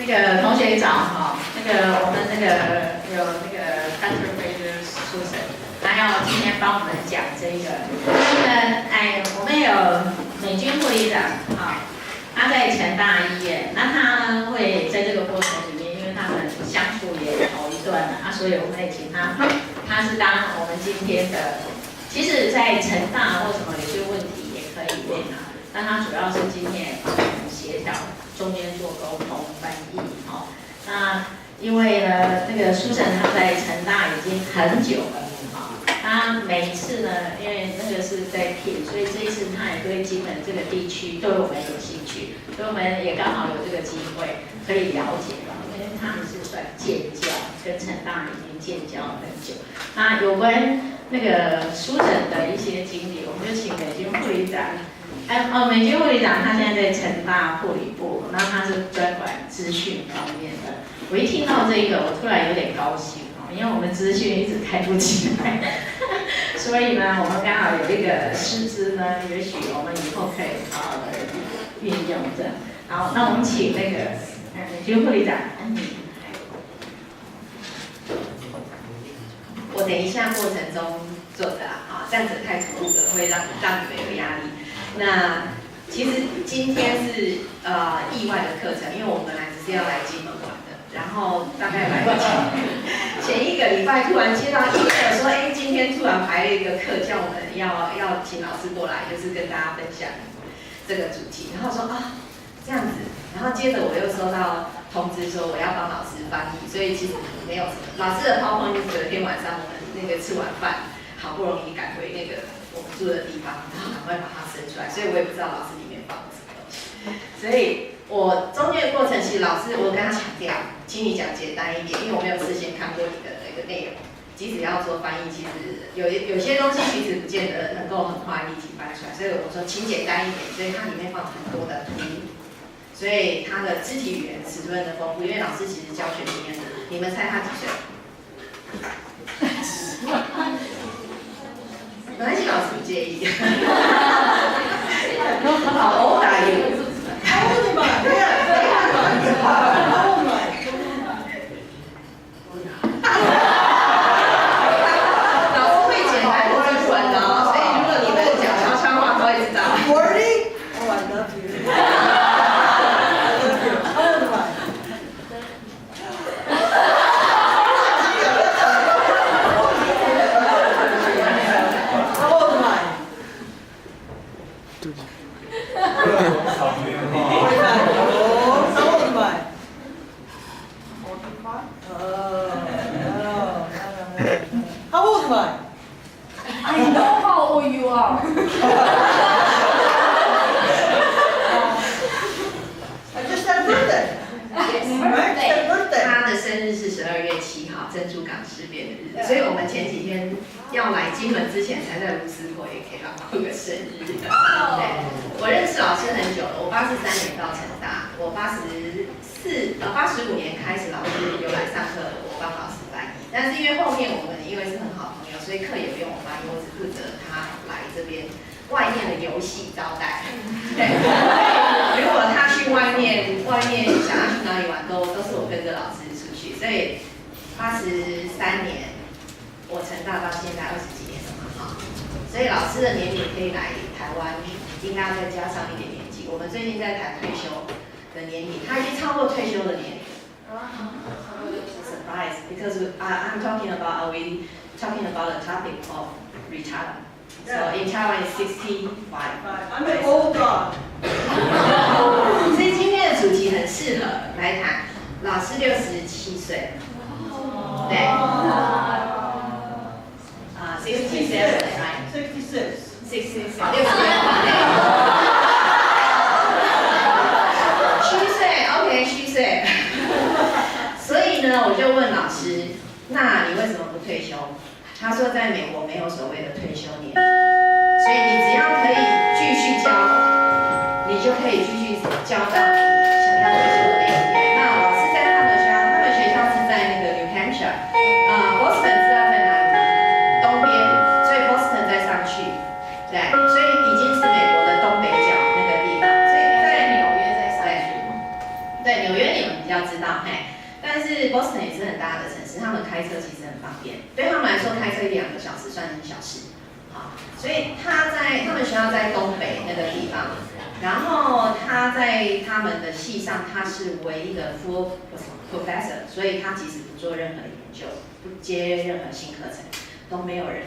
那个同学长哈，那个我们那个有那个 Dr. Fraser Susan， 他要今天帮我们讲这个。我们有美军护理长啊，他在成大医院，那他呢会在这个过程里面，因为他们相处也好一段了啊，所以我们也请他，他是当我们今天的，其实在成大或什么有些问题也可以问啊，但他主要是今天帮我们协调，中间做沟通翻译哦。那因为呢，那个苏晨他在成大已经很久了。他每一次呢，因为那个是在聘，所以这一次他也对金门这个地区对我们有兴趣，所以我们也刚好有这个机会可以了解了，因为他们是算建教，跟成大已经建教了很久。那有关那个书诊的一些经历，我们就请美军护理长。美军护理长他现在在成大护理部，那他是专管资讯方面的。我一听到这个，我突然有点高兴。因为我们资讯一直开不起来，所以呢，我们刚好有一个师资呢，也许我们以后可以好好的运用的。好，那我们请那个美军护理长安妮。我等一下过程中做的啊，这样子太突兀了，会让你们有压力。那其实今天是意外的课程，因为我们本来只是要来金门玩的，然后大概来前一个礼拜突然接到email说，今天突然排了一个课，叫我们要请老师过来，就是跟大家分享这个主题。然后说这样子，然后接着我又收到通知说我要帮老师翻译，所以其实没有什么。老师的PowerPoint就是昨天晚上我们那个吃完饭，好不容易赶回那个我们住的地方，然后赶快把它生出来，所以我也不知道老师里面放了什么东西。所以我中间的过程，其实老师我跟他强调，请你讲简单一点，因为我没有事先看过你的那个内容。即使要做翻译，其实有些东西其实不见得能够很快立即翻出来，所以我说请简单一点，所以它里面放很多的图，所以它的肢体语言尺寸的丰富。因为老师其实教学里面，你们猜他几岁？没关系，老师不介意。好old are you？所以我们前几天要来金门之前，才在卢斯托也给他过个生日。对，我认识老师很久了，我83年到成大，我85年开始老师有来上课，我帮老师翻译。但是因为后面我们因为是很好朋友，所以课也不用我翻译，我只负责他来这边外面的游戏招待。对，如果他去外面想要去哪里玩，都是我跟着老师出去，所以83年。我成大到现在20几年了嘛，所以老师的年龄可以来台湾，应该再加上一点年纪。我们最近在谈退休的年龄，他已经超过退休的年龄。Surprise, because I'm talking about we talking about the topic of retirement. So in Taiwan it's 65. I'm an old dog. 所以今天的主题很适合来谈老师67岁。对。67 right? 66. 好，66。虚岁 ，OK， 虚岁。所以呢，我就问老师，那你为什么不退休？他说，在美国没有所谓的退休年，所以你只要可以继续教，你就可以继续教到你想要退休的那一天。那老师在他们学校是在那个 New Hampshire，Boston 是在哪里？东边，所以 Boston 再上去，对，所以已经是美国的东北角那个地方，所以在纽约再上去。对，纽约你们比较知道。Boston 也是很大的城市，他们开车其实很方便，对他们来说开车1-2个小时算是小事。好，所以他们学校在东北那个地方，然后他在他们的系上他是唯一的 full professor， 所以他即使不做任何研究，不接任何新课程，都没有人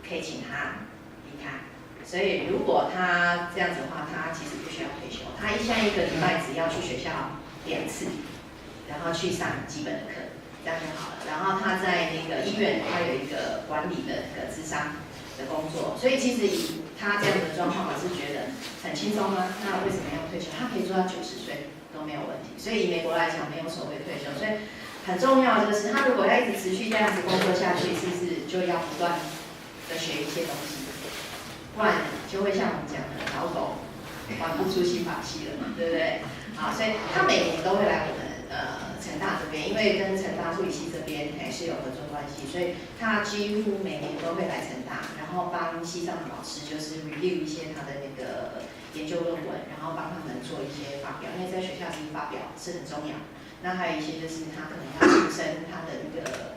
可以请他离开。所以如果他这样子的话，他其实不需要退休，他现在1个礼拜只要去学校2次，然后去上基本的课，这样就好了。然后他在那个医院，他有一个管理的那个咨商的工作，所以其实以他这样的状况，我是觉得很轻松啊。那为什么要退休？他可以做到90岁都没有问题。所以以美国来讲，没有所谓退休。所以很重要的就是，他如果要一直持续这样子工作下去，是不是就要不断的学一些东西？不然就会像我们讲的老狗玩不出新把戏了嘛，对不对？好，所以他每年都会来我们成大这边，因为跟成大护理系这边还是有合作关系，所以他几乎每年都会来成大，然后帮系上的老师就是 review 一些他的那个研究论文，然后帮他们做一些发表，因为在学校其实发表是很重要。那还有一些就是他可能要晋升他的那个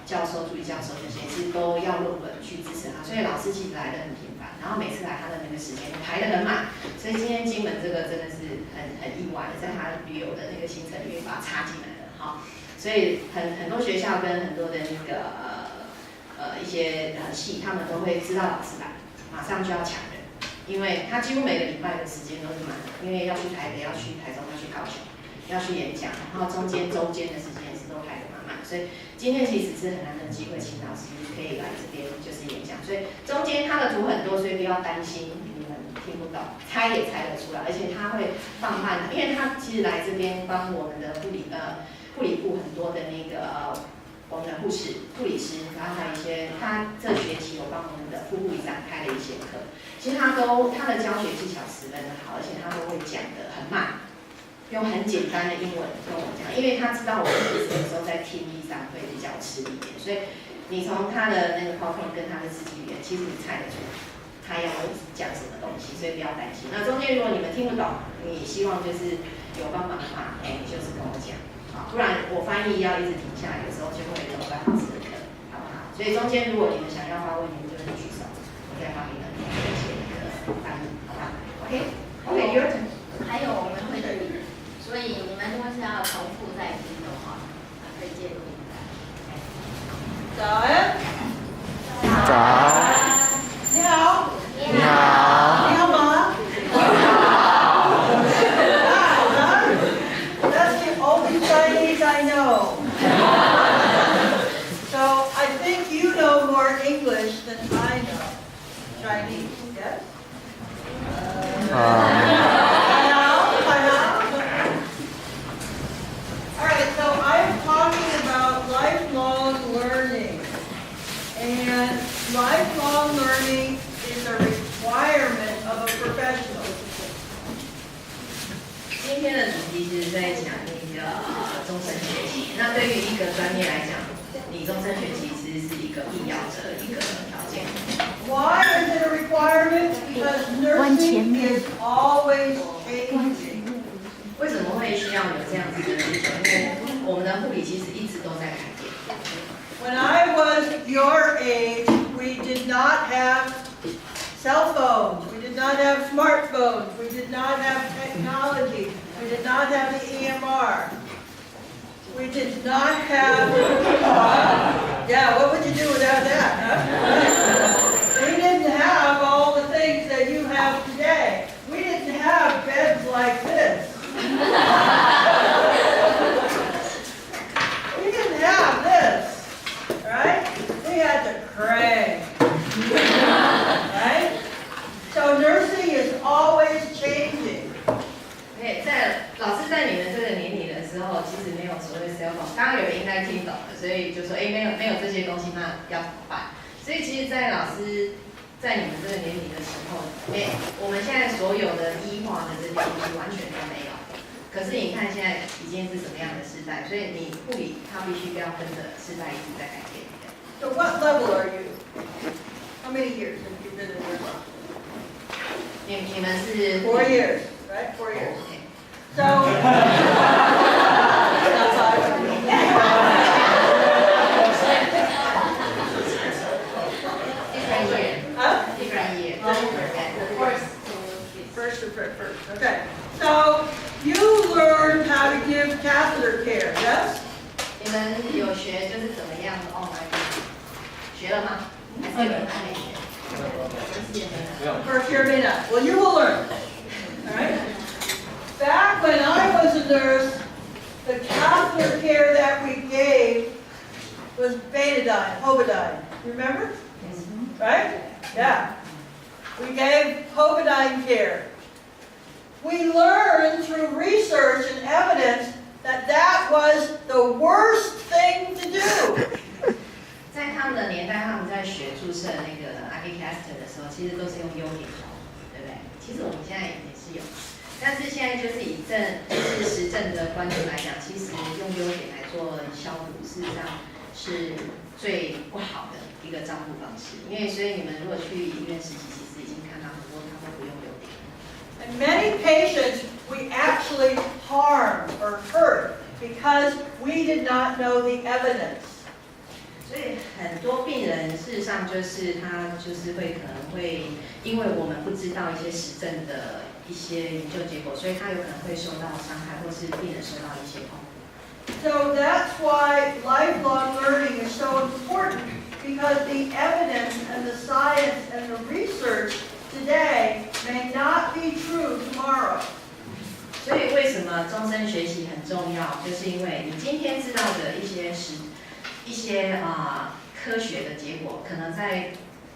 教授、助理教授这些是都要论文去支持他，所以老师其实来的很频繁，然后每次来他的那个时间排得很满，所以今天金门这个真的是很意外的，在他旅游的那个行程里面把它插进来了，好，所以很多学校跟很多的那个一些系，他们都会知道老师来，马上就要抢人，因为他几乎每个礼拜的时间都是满的，因为要去台北、要去台中、要去高雄，要去演讲，然后周间的时间也是都排得满满，所以今天其实是很难得的机会，请老师可以来这边就是演讲，所以中间他的图很多，所以不要担心你们听不懂，猜也猜得出来，而且他会放慢的，因为他其实来这边帮我们的护理部很多的那个我们的护理师，然后还有一些他这学期有帮我们的副护理长开了一些课，其实他的教学技巧十分的好，而且他都会讲得很慢。用很简单的英文跟我讲，因为他知道我们有时候在听力上会比较吃力一点，所以你从他的那个 PowerPoint 跟他的肢体语言，其实你猜得出他要讲什么东西，所以不要担心。那中间如果你们听不懂，你希望就是有帮忙的话，你就是跟我讲，好，不然我翻译要一直停下来，有时候就会走半小时的课，好不好？所以中间如果你们想要发问，你们就是举手，我再帮你们写一个翻译，好吧 ？OK，your turn。还有我们会的语，所以你们如果是要重复再听的话，可以介入。早安，早，你好，你好，你好吗？That's the only Chinese I know. So I think you know more English than I know Chinese, yes? Alright, so I'm talking about lifelong learning. And lifelong learning is a requirement of a professional. 今天的主题是在讲那个终身学习。那对于一个专业来讲，你终身学习其实是一个必要的一个条件。Why is it a requirement? Because nursing is always changing. 为什么会需要有这样子的需求？因为我们的护理其实一直都在改变。When I was your age, we did not have cell phones, we did not have smartphones, we did not have technology, we did not have the EMR. We did not have, yeah, what would you do without that, huh? We didn't have all the things that you have today. We didn't have beds like this. We didn't have this, right? We had to crank, right? So nursing is always changing. 老师在你们这个年龄的时候，其实没有所谓 cell phone， 刚刚有人应该听懂了，所以就说没有这些东西，那要怎么办？所以其实，在老师在你们这个年龄的时候，我们现在所有的医化的这些东西完全都没有。可是你看现在已经是什么样的时代，所以你护理它必须要跟着时代一直在改变。So what level are you? How many years have you been in nursing? 你们是 4 years, right? 4 years. Okay. So, first. Okay. So you learned how to give catheter care. Yes. 你们有学就是怎么样的 online 学了吗？还是有人还没学？First year may not. Well, you will learn. All right. Back when I was a nurse, the catheter care that we gave was betadine, povidone. You remember? Right? Yeah. We gave povidone care. We learned through research and evidence that that was the worst thing to do. 在他们的年代，他们在学注射那个 IV catheter 的时候，其实都是用优点消毒，对不对？其实我们现在也是有，但是现在就是以就是实证的观点来讲，其实用优点来做消毒，事实上是最不好的一个照顾方式。因为所以你们如果去医院实习，其实已经看到很多他都不用优点。And many patients we actually harmed or hurt because we did not know the evidence. 所以很多病人事实上就是他就是可能会因为我们不知道一些实证的一些研究结果，所以他有可能会受到伤害，或是病人受到一些痛苦。So that's why lifelong learning is so important, because the evidence and the science and the research today may not be true tomorrow. 所以为什么终身学习很重要？就是因为你今天知道的一些科学的结果，可能在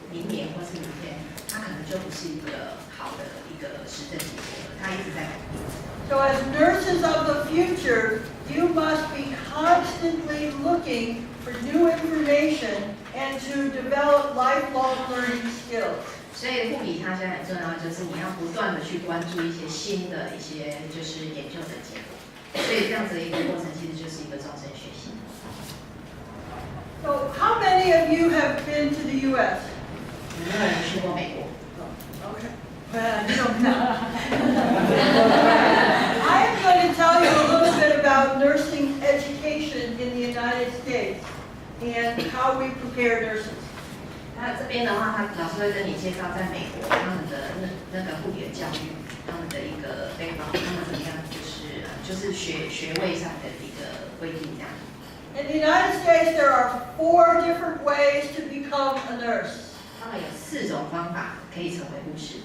明年或是明天，它可能就不是一个好的一个实证结果了，它一直在改变。So as nurses of the future, you must be constantly looking for new information and to develop lifelong learning skills. 所以护理它现在很重要，就是你要不断的去关注一些新的一些就是研究的结果，所以这样子的一个过程其实就是一个终身学习。So how many of you have been to the U.S.? 有没有人去过美国？ Okay. Well, you don't count. I am going to tell you a little bit about nursing education in the United States and how we prepare nurses. 那这边的话，老师会跟你介绍在美国他们的那个护理的教育，他们的一个background，他们怎么样就是学位上的一个规定这样。In the United States, there are 4 different ways to become a nurse. 他们有4种方法可以成为护士。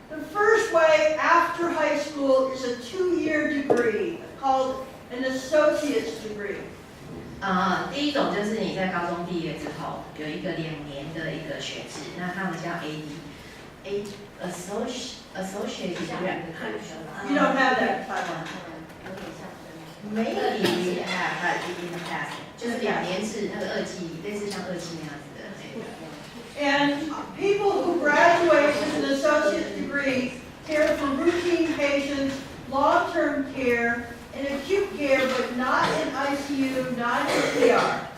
The first way after high school is a 2-year degree called an associate's degree. 第一种就是你在高中毕业之后有一个2年的一个学制，那他们叫 associate degree。 You don't have that. Maybe we have had in the past， 就是2年制那个2技，类似像2技那样子的那个。And people who graduate with an associate's degree care for routine patients, long-term care, and acute care, but not in ICU, not in ER.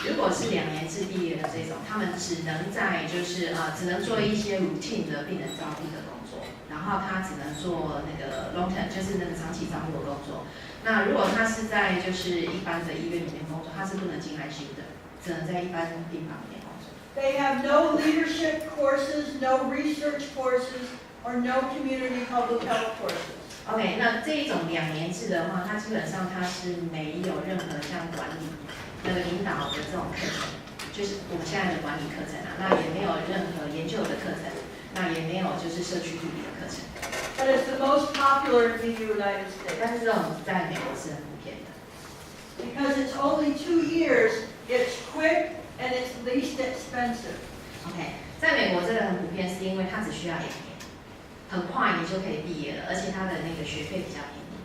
如果是2年制毕业的这种，他们只能在只能做一些 routine 的病人照顾的工作，然后他只能做那个 long term， 就是那个长期照顾的工作。那如果他是在就是一般的医院里面工作，他是不能进 ICU 的，只能在一般病房里面工作。They have no leadership courses, no research courses, or no community public health courses. OK， 那这一种2年制的话，它基本上它是没有任何像管理那个领导的这种课程，就是我们现在的管理课程啊，那也没有任何研究的课程，那也没有就是社区护理的课程。But it's the most popular in the United States. 但是这种在美国是很普遍的。Because it's only 2 years, it's quick, and it's least expensive. OK， 在美国这个很普遍，是因为它只需要2年，很快你就可以毕业了，而且它的那个学费比较便宜。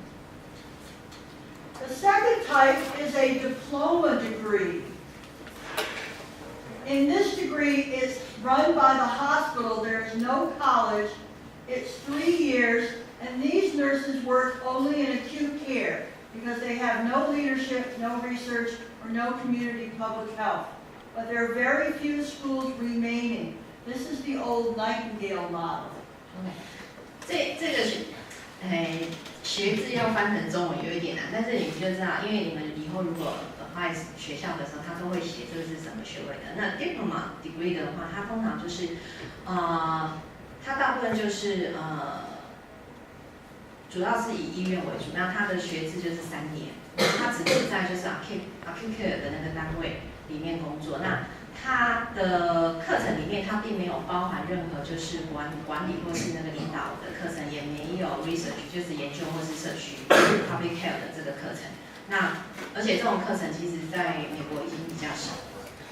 The second type is a diploma degree. In this degree, it's run by the hospital. There is no college. It's 3 years, and these nurses work only in acute care because they have no leadership, no research, or no community public health. But there are very few schools remaining. This is the old Nightingale model. 这个学制要翻成中文有一点难，但是你就知道，因为你们以后如果apply学校的时候，他都会写这个是什么学位的。那 diploma degree 的话，它通常就是它大部分就是主要是以医院为主，那它的学制就是3年，它只是在就是 acute care 的那个单位里面工作。那它的课程里面，它并没有包含任何就是管理或是那个领导的课程，也没有 research 就是研究或是社区 public care 的这个课程。那而且这种课程其实在美国已经比较少。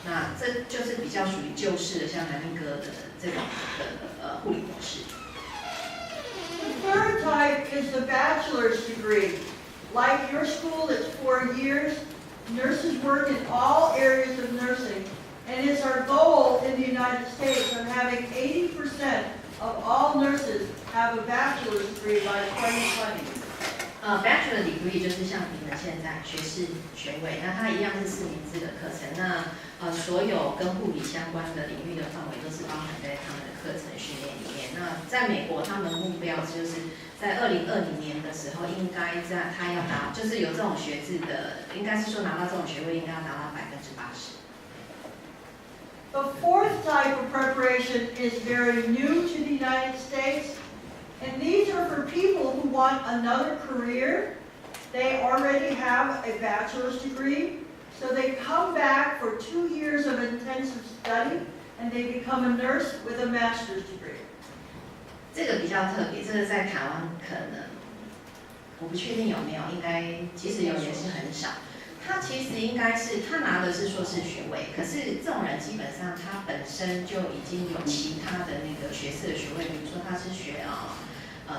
那这就是比较属于旧式的，像南宁哥的这种的护理模式。The third type is the bachelor's degree. Like your school, it's 4 years. Nurses work in all areas of nursing, and it's our goal in the United States of having 80% of all nurses have a bachelor's degree by 2020. Bachelor degree 就是像你们现在学士学位，那它一样是4年制的课程。那所有跟护理相关的领域的范围都是包含在他们的课程训练里面。那在美国，他们的目标就是在2020年的时候，应该在他要达，就是有这种学制的，应该是说拿到这种学位，应该要达到80%。The fourth type of preparation is very new to the United States, and these are for people who want another career. They already have a bachelor's degree, so they come back for 2 years of intensive study, and they become a nurse with a master's degree. 这个比较特别，这个在台湾可能我不确定有没有，应该其实有也是很少。他其实应该是他拿的是硕士学位，可是这种人基本上他本身就已经有其他的那个学士的学位，比如说他是学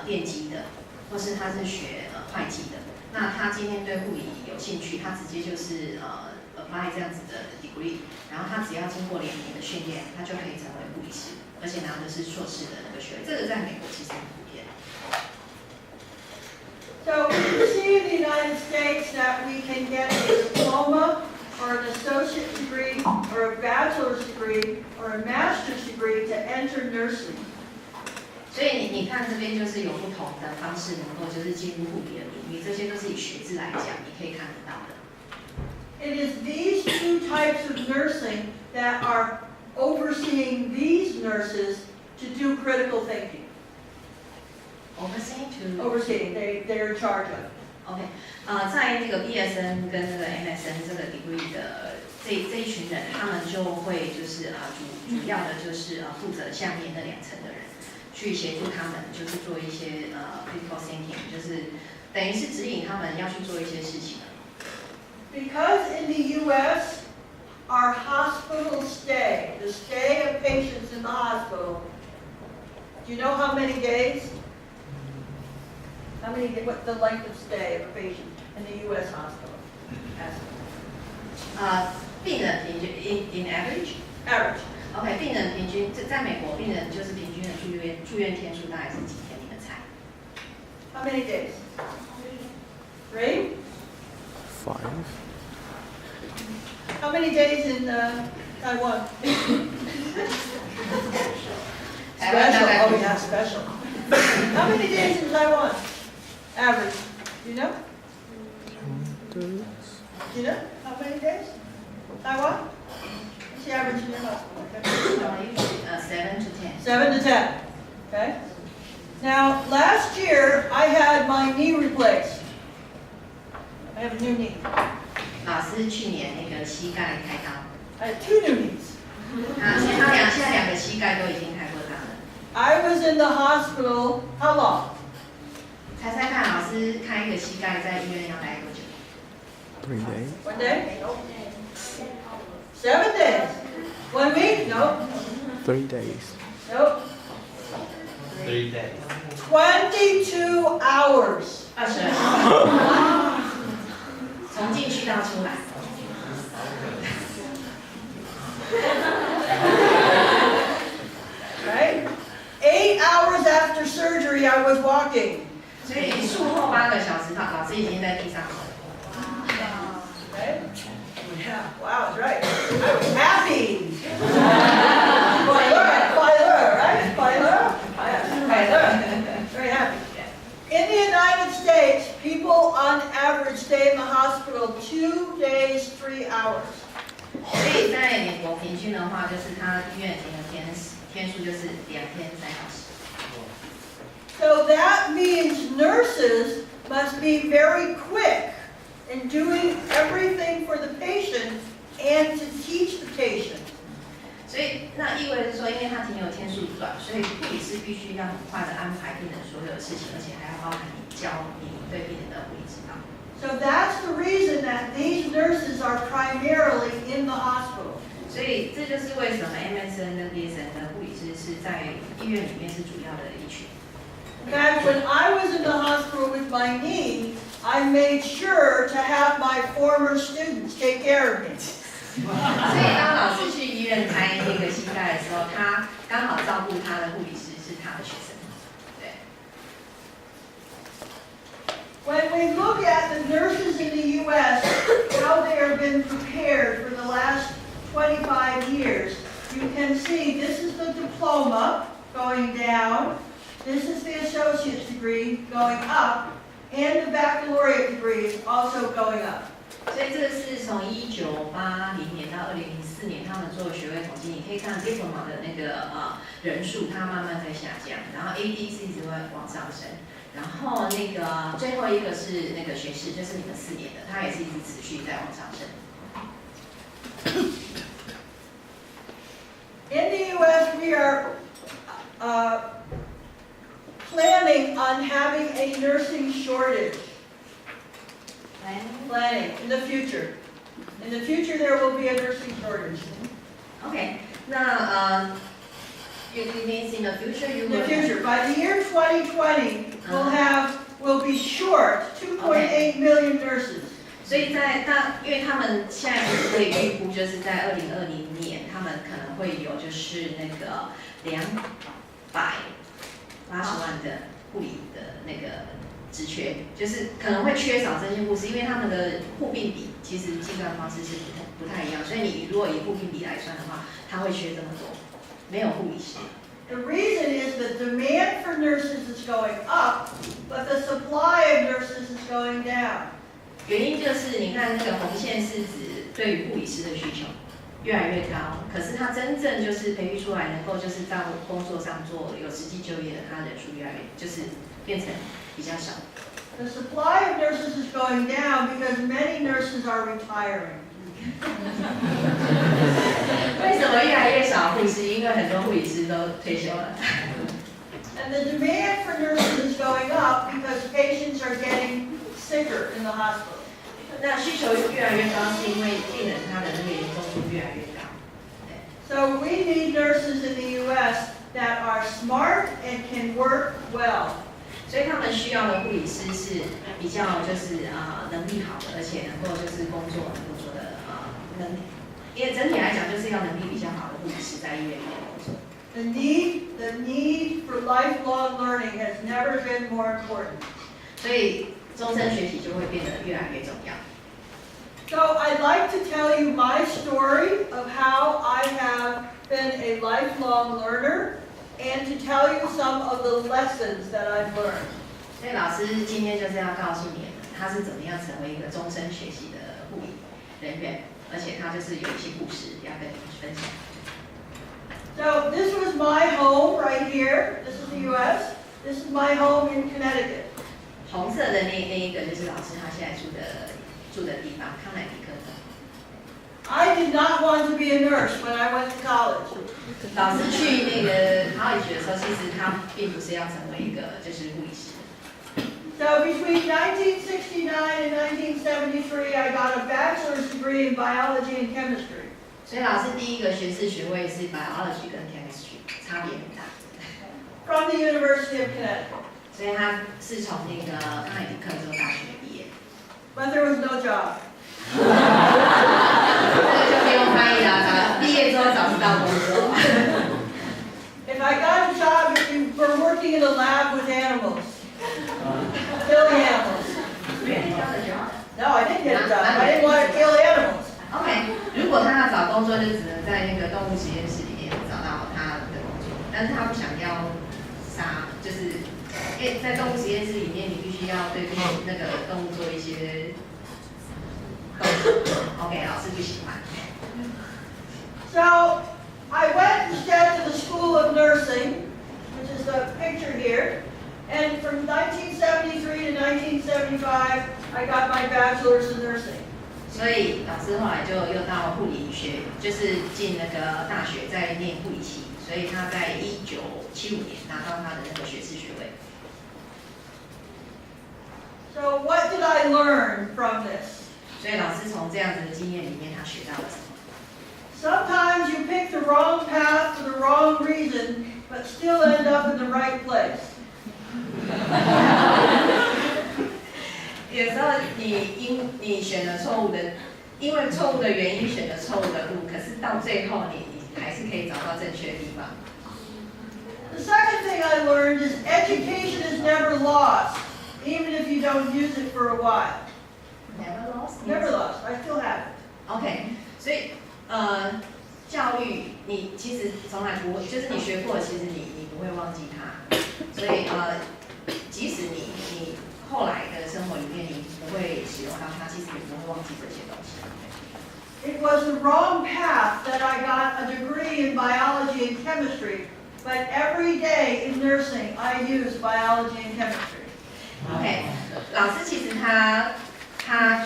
电机的，或是他是学会计的。那他今天对护理有兴趣，他直接就是apply 这样子的 degree， 然后他只要经过2年的训练，他就可以成为护理师，而且拿的是硕士的那个学位。这个在美国其实很普遍。So we see in the United States that we can get a diploma or an associate degree or a bachelor's degree or a master's degree to enter nursing. 所以你看这边就是有不同的方式能够就是进入护理的领域，这些都是以学制来讲，你可以看得到的。It is these 2 types of nursing that are overseeing these nurses to do critical thinking. Overseeing, they're in charge of. OK， 在那个 BSN 跟那个 MSN 这个 degree 的这一群人，他们就会就是主要的就是负责下面那2层的人，去协助他们就是做一些critical thinking， 就是等于是指引他们要去做一些事情。Because in the U.S., our hospital stay, the stay of patients in the hospital, do you know how many days? What's the length of stay of a patient in the U.S. hospital? 病人平均 in average Average. 病人平均在美国，病人就是平均的住院天数大概是几天？你们猜 How many days? 3? 5. How many days in Taiwan? Special. Oh yeah, special. How many days in Taiwan? Average. Do you know? Do you know how many days? Taiwan? What's the average in your hospital? usually 7 to 10. 7 to 10. Okay. Now, last year I had my knee replaced. I have a new knee. 老师去年那个膝盖开刀， I had 2 new knees. 现在2个膝盖都已经开过刀了。I was in the hospital. How long? 猜猜看，老师开一个膝盖在医院要待多久？ 3 days. One day? 7 days. 1 week? No. 3 days. Nope. 3 days. 22 hours. 22小时，从进去到出来。Right? 8 hours after surgery, I was walking. 所以术后8个小时，老师已经在地上了。 Right? Yeah. Wow, that's right. I was happy. Spoiler, right? Spoiler. Very happy. In the United States, people on average stay in the hospital 2 days, 3 hours. 所以在美国平均的话，就是他医院停的天数就是2天3小时。So that that means nurses must be very quick in doing everything for the patient and to teach the patient. 所以那意味着说，因为它停留天数短，所以护理师必须要很快的安排病人所有的事情，而且还要包含你教你对病人的护理指导。So that's the reason that these nurses are primarily in the hospital. 所以这就是为什么 MSN 跟 BSN 的护理师是在医院里面是主要的一群。In fact, when I was in the hospital with my knee, I made sure to have my former students take care of me. 所以当老师去医院开那个膝盖的时候，他刚好照顾他的护理师是他的学生。对。When we look at the nurses in the U.S., how they have been prepared for the last 25 years, you can see this is the diploma going down, this is the associate's degree going up, and the baccalaureate degree is also going up. 所以这是从1980年到2004年他们做学位统计，你可以看 diploma 的那个人数，它慢慢在下降，然后 AD 是一直会往上升，然后那个最后一个是那个学士，就是你们4年的，它也是一直持续在往上升。In the U.S., we are planning on having a nursing shortage. Planning in the future. In the future, there will be a nursing shortage. OK， 那it means in the future you In the will future, by the year 2020, we'll be short 2.8 million nurses. 所以因为他们现在可以预估，就是在2020年，他们可能会有就是那个280万的护理的那个职缺，就是可能会缺少这些护士，因为他们的护病比其实计算方式是不太一样，所以你如果以护病比来算的话，它会缺这么多，没有护理师。The reason is the demand for nurses is going up, but the supply of nurses is going down. 原因就是你看那个红线是指对于护理师的需求越来越高，可是他真正就是培育出来能够就是到工作上做有实际就业的，他人数越来越就是变成比较少。The supply of nurses is going down because many nurses are retiring. 为什么越来越少护士？因为很多护理师都退休了。And the demand for nurses is going up because patients are getting sicker in the hospital. 那需求越来越高，是因为病人他的那个严重度越来越高。So we need nurses in the U.S. that are smart and can work well. 所以他们需要的护理师是比较就是能力好的，而且能够就是工作能够做的能力，因为整体来讲就是要能力比较好的护理师在医院里面工作。The need for lifelong learning has never been more important. 所以终身学习就会变得越来越重要。So I'd like to tell you my story of how I have been a lifelong learner and to tell you some of the lessons that I've learned. 所以老师今天就是要告诉你们，他是怎么样成为一个终身学习的护理人员，而且他就是有一些故事要跟你们分享。So this was my home right here. This is the U.S. This is my home in Connecticut. 红色的那一个就是老师他现在住的地方，康乃狄克州。I did not want to be a nurse when I went to college. 老师去那个college的时候，其实他并不是要成为一个就是护理师。So between 1969 and 1973, I got a bachelor's degree in biology and chemistry. 所以老师第一个学士学位是 biology 跟 chemistry， 差别很大。From the University of Connecticut. 所以他是从那个康乃狄克州大学毕业。But there was no job. 这个就不用翻译了，毕业之后找不到工作。If I got a job, if you were working in a lab with animals, killing animals. Really got a job? No, I didn't get a job. I didn't want to kill animals. OK， 如果他要找工作，就只能在那个动物实验室里面找到他的工作，但是他不想要杀，就是因为在动物实验室里面，你必须要对那个动物做一些动作。OK， 老师不喜欢。So I went instead to the School of Nursing, which is the picture here. And from 1973 to 1975, I got my bachelor's in nursing. 所以老师后来就又到护理学，就是进那个大学在念护理系，所以他在1975年拿到他的那个学士学位。So what did I learn from this? 所以老师从这样子的经验里面，他学到了什么？ Sometimes you pick the wrong path for the wrong reason, but still end up in the right place. 有时候你选了错误的，因为错误的原因选了错误的路，可是到最后你还是可以找到正确的地方。 The second thing I learned is education is never lost, even if you don't use it for a while. Never lost. Never lost. I still have it. OK， 所以教育你其实从来不会，就是你学过，其实你不会忘记它。所以即使你后来的生活里面你不会使用到它，其实你不会忘记这些东西。 It was the wrong path that I got a degree in biology and chemistry, but every day in nursing I use biology and chemistry. OK， 老师其实他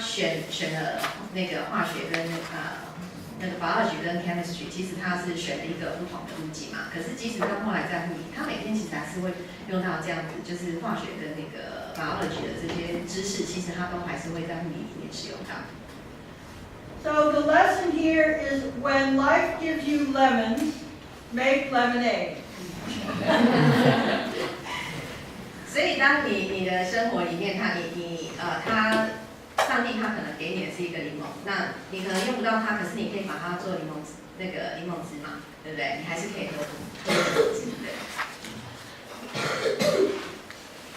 选了那个化学跟那个 biology 跟 chemistry， 其实他是选了一个不同的路径嘛。可是即使他后来在护理，他每天其实还是会用到这样子，就是化学跟那个 biology 的这些知识，其实他都还是会在护理里面使用到。 So the lesson here is when life gives you lemons, make lemonade. 所以当你的生活里面，上帝他可能给你的是一个柠檬，那你可能用不到它，可是你可以把它做柠檬汁嘛，对不对？你还是可以喝柠檬汁，对。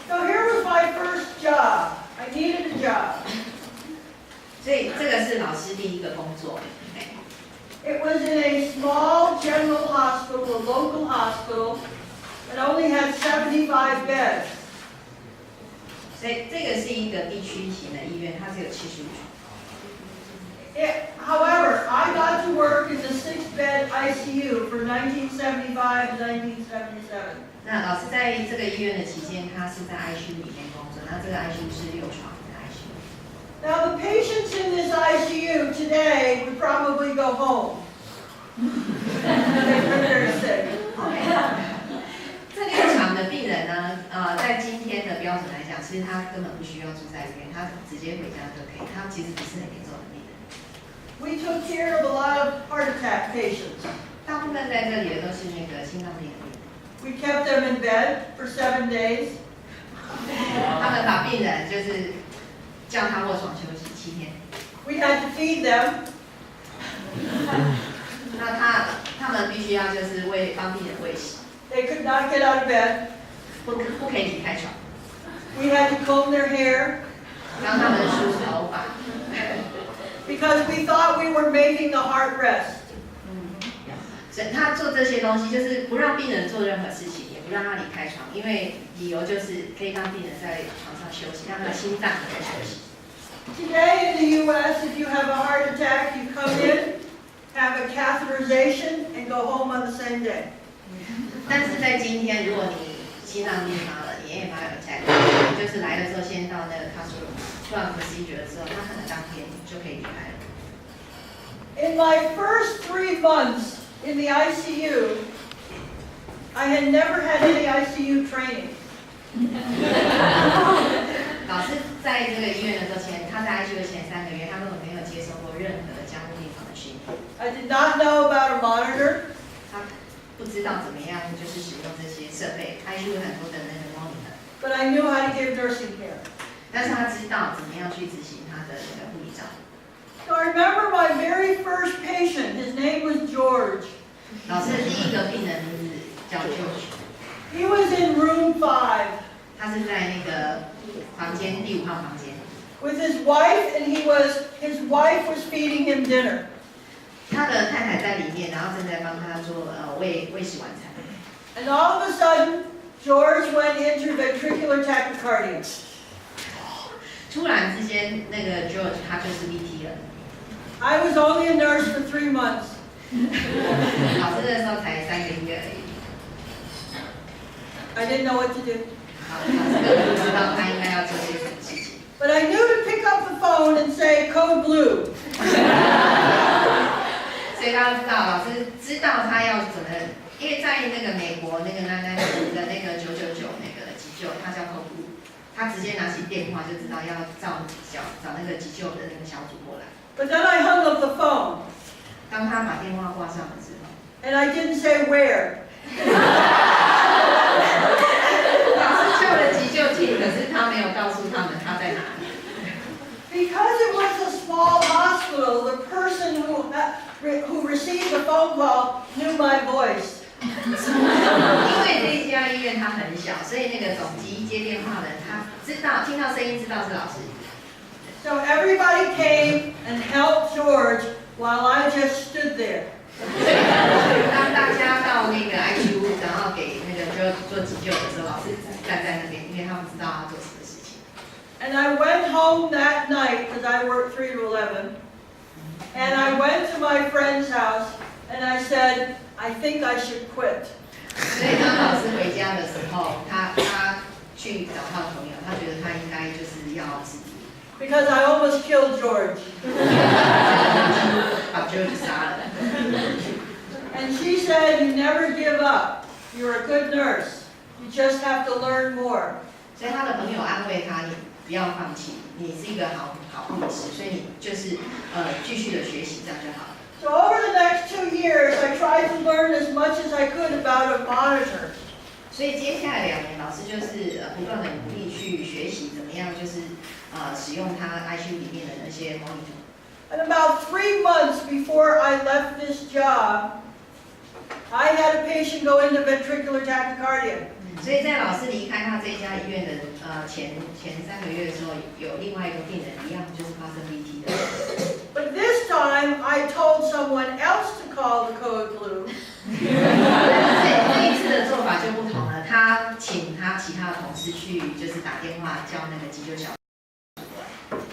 So here was my first job. I needed a job. 所以这个是老师第一个工作。It was in a small general hospital, a local hospital, that only had 75 beds. 所以这个是一个地区型的医院，它只有75床。However, I got to work in the 6-bed ICU from 1975 to 1977. 那老师在这个医院的期间，他是在 ICU 里面工作，那这个 ICU 是6床的 ICU。 Now the patients in this ICU today would probably go home. They're very sick. 这6床的病人呢，在今天的标准来讲，其实他根本不需要住在医院，他直接回家就可以。他其实不是很严重的病人。 We took care of a lot of heart attack patients. 大部分在这里的都是那个心脏病的病人。 We kept them in bed for 7 days. 他们把病人就是叫他卧床休息7天。 We had to feed them. 那他们必须要就是帮病人喂食， They could not get out of bed. 不可以离开床， We had to comb their hair 让他们梳头发。 because we thought we were making the heart rest. 所以他做这些东西，就是不让病人做任何事情，也不让他离开床，因为理由就是可以让病人在床上休息，让他的心脏可以休息。 Today in the U.S., if you have a heart attack, you come in, have a catheterization, and go home on the same day. 但是在今天，如果你心脏病发了，你 AMI attack， 就是来的时候先到那个 hospital 做完 procedure 之后，他可能当天就可以离开了。 In my first 3 months in the ICU, I had never had any ICU training. 老师在这个医院的时候他在 ICU 前3个月，他根本没有接受过任何的加护病房的训练。 I did not know about a monitor. 他不知道怎么样就是使用这些设备 ，ICU 有很多的那个 monitor， But I knew how to give nursing care. 但是他知道怎么样去执行他的那个护理照顾。 So I remember my very first patient. His name was George. 老师的第一个病人名字叫 George， He was in room 5他是在那个房间第5号房间， with his wife, and his wife was feeding him dinner. 他的太太在里面，然后正在帮他做喂食晚餐。 And all of a sudden, George went into ventricular tachycardia. 突然之間，那個 George 他就是 VT 了。 I was only a nurse for 3 months. 老師那時候才3個月而已。 I didn't know what to do. 老師根 glue. 所以大家知道，老师知道他要怎么，因为在那个美国那个999的那个999那个急救，它叫 code blue， 他直接拿起电话就知道要找那个急救的那个小组过来。But then I hung up the phone, 当他把电话挂上了之后， and I didn't say where. 老师叫了急救厅，可是他没有告诉他们他在哪里。Because it was a small hospital, the person who received the phone call knew my voice. 因为这一家医院它很小，所以那个总机接电话的人他听到声音知道是老师。So everybody came and helped George while I just stood there. 当大家到那个 ICU， 然后给那个做急救的时候，老师站在那边，因为他们知道要做什么事情。And I went home that night because I worked 3 to 11. And I went to my friend's house and I said, I think I should quit. 所以当老师回家的时候，他去找他的朋友，他觉得他应该就是要辞职。Because I almost killed George. 把 George 杀了。And she said, you never give up. You're a good nurse. You just have to learn more. 所以他的朋友安慰他，你不要放弃，你是一个好护士，所以你就是继续的学习，这样就好了。So over the next 2 years, I tried to learn as much as I could about a monitor. 所以接下来2年，老师就是不断的努力去学习怎么样，就是使用他 ICU 里面的那些 monitor。And about 3 months before I left this job, I had a patient go into ventricular tachycardia. 所以在老师离开他这家医院的前3个月的时候，有另外一个病人一样就是发生 VT 的。But this time, I told someone else to call the code blue. 这一次的做法就不同了，他请他其他的同事去，就是打电话叫那个急救小。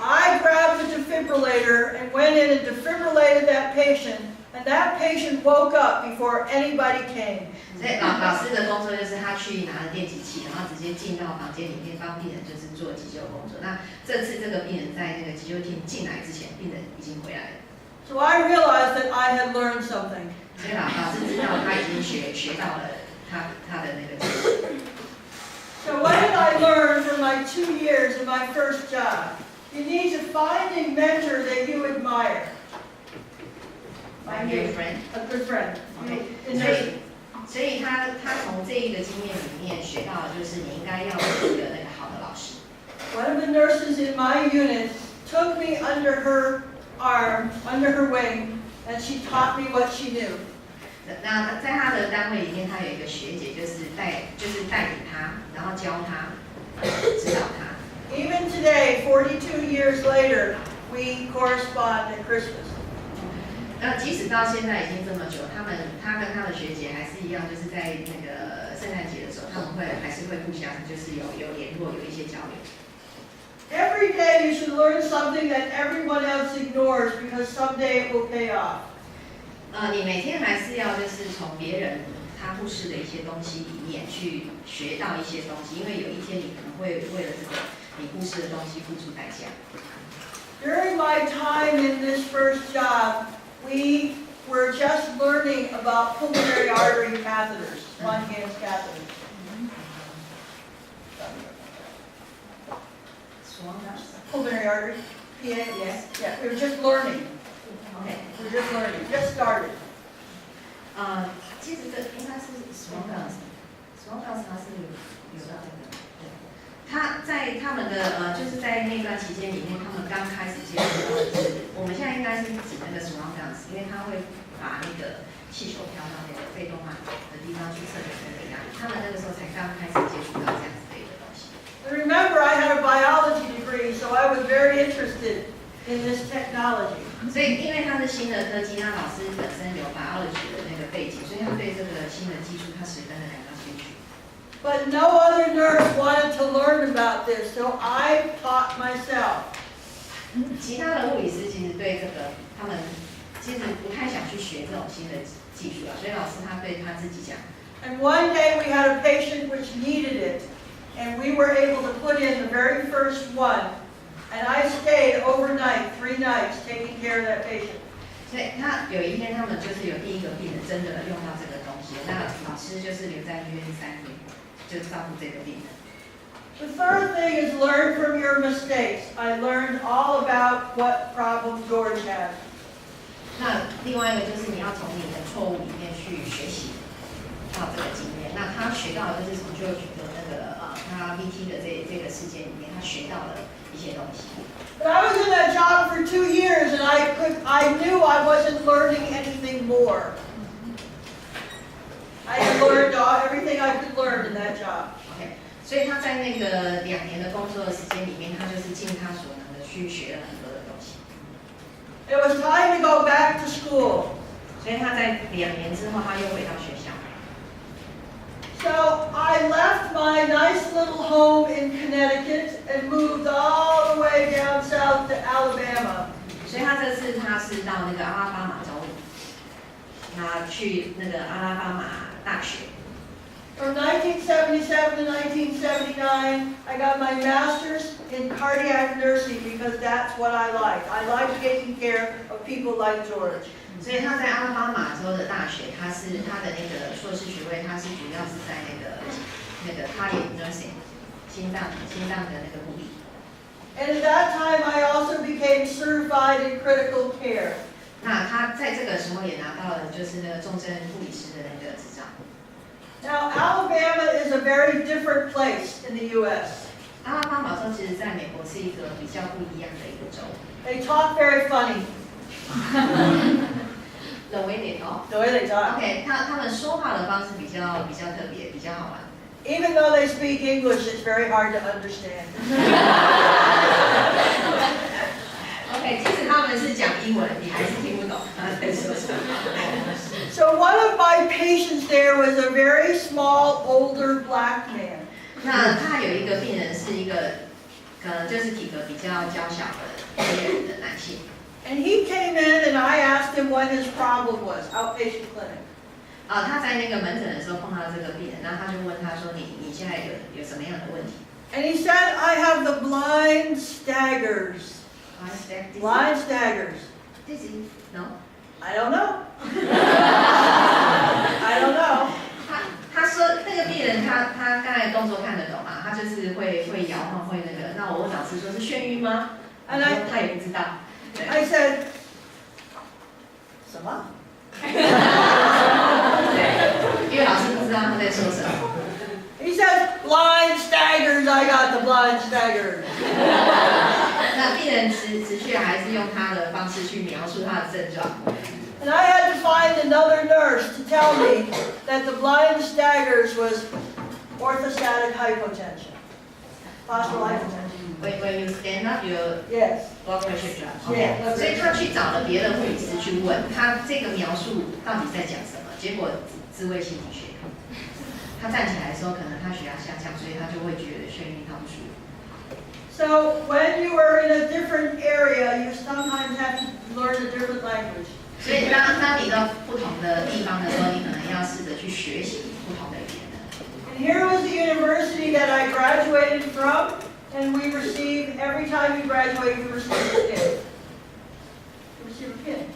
I grabbed the defibrillator and went in and defibrillated that patient, and that patient woke up before anybody came. 所以老师的工作就是他去拿了电击器，然后直接进到房间里面帮病人就是做急救工作。那这次这个病人在那个急救厅进来之前，病人已经回来了。So I realized that I had learned something. 所以老师知道他已经学到了他的那个技术。So what did I learn from my 2 years of my first job? You need to find a mentor that you admire. Find your friend. A good friend. Okay. 所以他从这一个经验里面学到的就是你应该要有一个那个好的老师。One of the nurses in my unit took me under her arm, under her wing, and she taught me what she knew. 那在他的单位里面，他有一个学姐，就是带领他，然后教他，指导他。Even today, 42 years later, we correspond at Christmas. 那即使到现在已经这么久，他跟他的学姐还是一样，就是在那个圣诞节的时候，他们还是会互相就是有联络，有一些交流。Every day you should learn something that everyone else ignores because someday it will pay off. 你每天还是要就是从别人他忽视的一些东西里面去学到一些东西，因为有一天你可能会为了这个你忽视的东西付出代价。During my time in this first job, we were just learning about pulmonary artery catheters, spontaneous catheters. Pulmonary artery, PA, yes. Yeah, we were just learning. OK， We were just learning, just started. 其实这应该是 Swangas 它是有到这个，对，他在他们的就是在那段期间里面，他们刚开始接触到的是，我们现在应该是指那个 Swangas， 因为他会把那个气球飘到那个肺动脉的地方去测量那个压力，他们那个时候才刚开始接触到这样子的一个东西。And remember, I had a biology degree, so I was very interested in this technology. 所以，因为他是新的科技，那老师本身有 biology 的那个背景，所以他对这个新的技术他十分的感到兴趣。But no other nurse wanted to learn about this, so I taught myself. 其他的护理师其实对这个他们其实不太想去学这种新的技术啊，所以老师他对他自己讲。And one day we had a patient which needed it, and we were able to put in the very first one, And I stayed overnight, 3 nights, taking care of that patient. 所以他有一天，他们就是有第一个病人真的用到这个东西，那老师就是留在医院3天，就照顾这个病人。The third thing is learn from your mistakes. I learned all about what problem George had. 那另外一个就是你要从你的错误里面去学习到这个经验。那他学到的就是从 George 的那个他 VT 的这个事件里面，他学到了一些东西。But I was in that job for 2 years, and I knew I wasn't learning anything more. I had learned everything I could learn in that job. OK， 所以他在那个2年的工作的时间里面，他就是尽他所能的去学了很多的东西。It was time to go back to school. 所以他在2年之后，他又回到学校。So I left my nice little home in Connecticut and moved all the way down south to Alabama. 所以他这次他是到那个阿拉巴马州，他去那个阿拉巴马大学。From 1977 to 1979, I got my master's in cardiac nursing because that's what I like. I like taking care of people like George. 所以他在阿拉巴马州的大学，他的那个硕士学位，他是主要是在那个 cardiac nursing 心脏的那个护理。And at that time, I also became certified in critical care. 那他在这个时候也拿到了就是那个重症护理师的那个执照。Now, Alabama is a very different place in the U.S. 阿拉巴马州其实在美国是一个比较不一样的一个州。They talk very funny. The way they talk. The way they talk. OK， 他们说话的方式比较特别，比较好玩。Even though they speak English, it's very hard to understand. OK， 即使他们是讲英文，你还是听不懂他在说什么。So one of my patients there was a very small, older black man. 那他有一个病人是一个，可能就是体格比较娇小的黑人的男性。And he came in and I asked him what his problem was, outpatient clinic. 他在那个门诊的时候碰到这个病人，然后他就问他说：“你现在有什么样的问题 And he said, I have the blind staggers. ？”Blind staggers. This is no. I don't know. I don't know. 他说那个病人他刚才动作看得懂嘛？他就是会摇晃会那个。那我问老师说是眩晕吗？他说他也不知道。I said, 什么？因为老师不知道他在说什么。He said, blind staggers, I got the blind staggers. 那病人持续还是用他的方式去描述他的症状。And I had to find another nurse to tell me that the blind staggers was orthostatic hypotension. Postural hypotension. When you stand up, your Yes. blood pressure drops. Yeah. 所以他去找了别的护理师去问他这个描述到底在讲什么，结果自慰心理学。他站起来的时候，可能他血压下降，所以他就会觉得眩晕，他不舒服。So when you are in a different area, you sometimes have to learn a different language. 所以当你到不同的地方的时候，你可能要试着去学习不同的语言。And here was the university that I graduated from, and we receive, every time you graduate, you receive a pin. You receive a pin.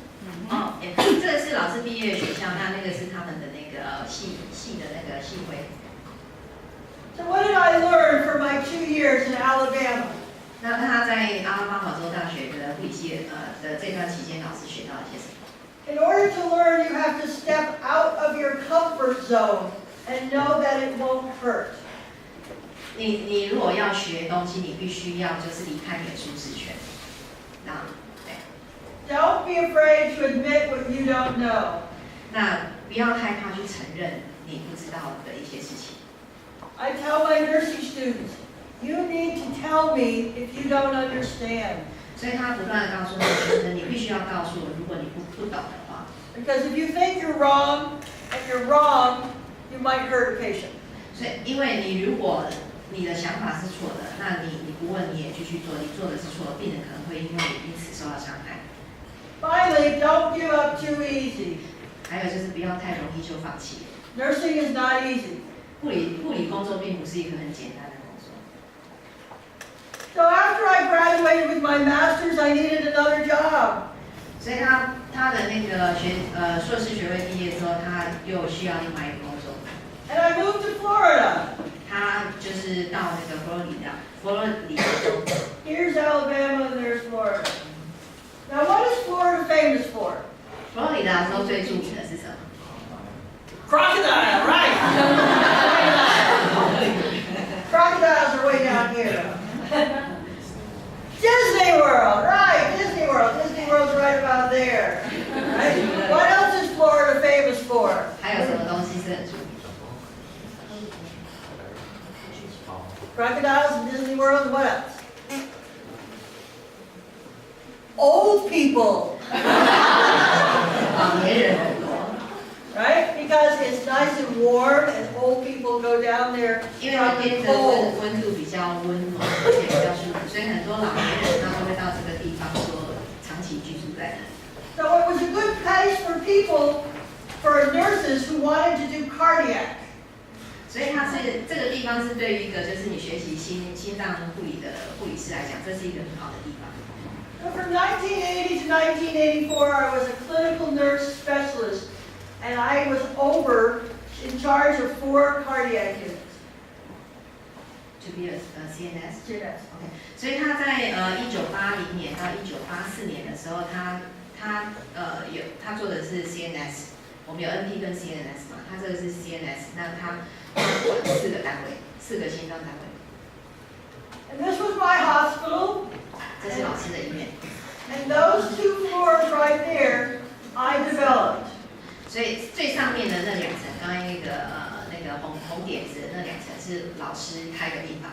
哦，这个是老师毕业的学校，那个是他们的那个系的那个系徽。So what did I learn for my 2 years in Alabama? 那他在阿拉巴马州大学的护理系的这段期间，老师学到了些什么？ In order to learn, you have to step out of your comfort zone and know that it won't hurt. 你如果要学东西，你必须要就是离开你的舒适圈。那对。Don't be afraid to admit what you don't know. 那不要害怕去承认你不知道的一些事情。I tell my nursing students, you need to tell me if you don't understand. 所以他不断的告诉学生，你必须要告诉我，如果你不懂的话。Because if you think you're wrong and you're wrong, you might hurt a patient. 所以，因为你如果你的想法是错的，那你不问你也继续做，你做的是错，病人可能会因为你因此受到伤害。Finally, don't give up too easy. 还有就是不要太容易就放弃。Nursing is not easy. 护理工作并不是一个很简单的工作。So after I graduated graduated with my master's, I needed another job. 所以他的那个硕士学位毕业之后，他又需要另外一个工作。And I moved to Florida. 他就是到那个佛罗里达州。Here's Alabama and there's Florida. Now what is Florida famous for? 佛罗里达州最著名的是什么？ Crocodile, right? Crocodiles are way down here. Disney World, right? Disney World. Disney World's right about there. Right? What else is Florida famous for? 还有什么东西是很著名？ Crocodiles and Disney World, and what else? Old people, 老年人很多， right? Because it's nice and warm, and old people go down there 因为那 from 边 the 的 cold. 温度比较温暖，而且比较舒服，所以很多老年人他都会到这个地方说长期居住在那里。 So it was a good place for people, for nurses who wanted to do cardiac. 所以它是这个地方是对于一个就是你学习心脏护理的护理师来讲，这是一个很好的地方。 So from 1980 to 1984, I was a clinical nurse specialist, and I was in charge of 4 cardiac units. To be a CNS。 Yes. OK， 所以他在1980年到1984年的时候，他做的是 CNS， 我们有 NP 跟 CNS 嘛，他这个是 CNS， 那他管4个单位，4个心脏单位。 And this was my hospital, 这是老师的医院， and those 2 floors right there, I developed. 所以最上面的那2层，刚刚那个红点子的那2层是老师开的地方。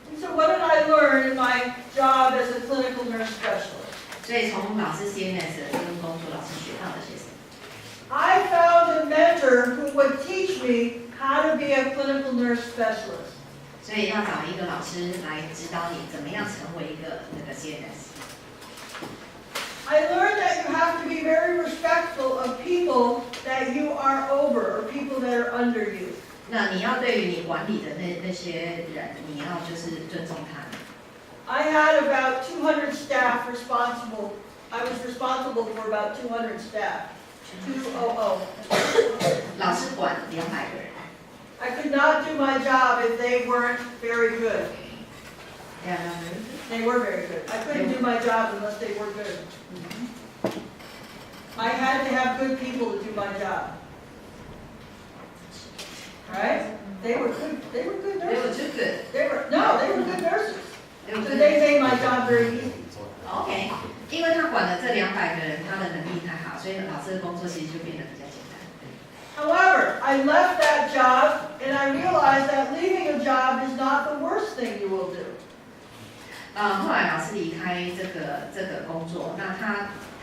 And so what did I learn in my job as a clinical nurse specialist? 所以从老师 CNS 的这份工作，老师学到了些什么？ I found a mentor who would teach me how to be a clinical nurse specialist. 所以要找一个老师来指导你怎么样成为一个那个 CNS。 I learned that you have to be very respectful of people that you are over or people that are under you. 那你要对于你管理的那些人，你要就是尊重他们。 I had about 200 staff responsible. I was responsible for about 200 staff. 200. 老师管200个人。 I could not do my job if they weren't very good. They were very good. I couldn't do my job unless they were good. I had to have good people to do my job. Right? They were good. They were good They were nurses. too good. They were good nurses. They were So good. they made my job very easy. OK， 因为他管了这200个人，他的能力太好，所以老师的工作其实就变得比较简单。 However, I left that job and I realized that leaving a job is not the worst thing you will do. 后来老师离开这个工作，那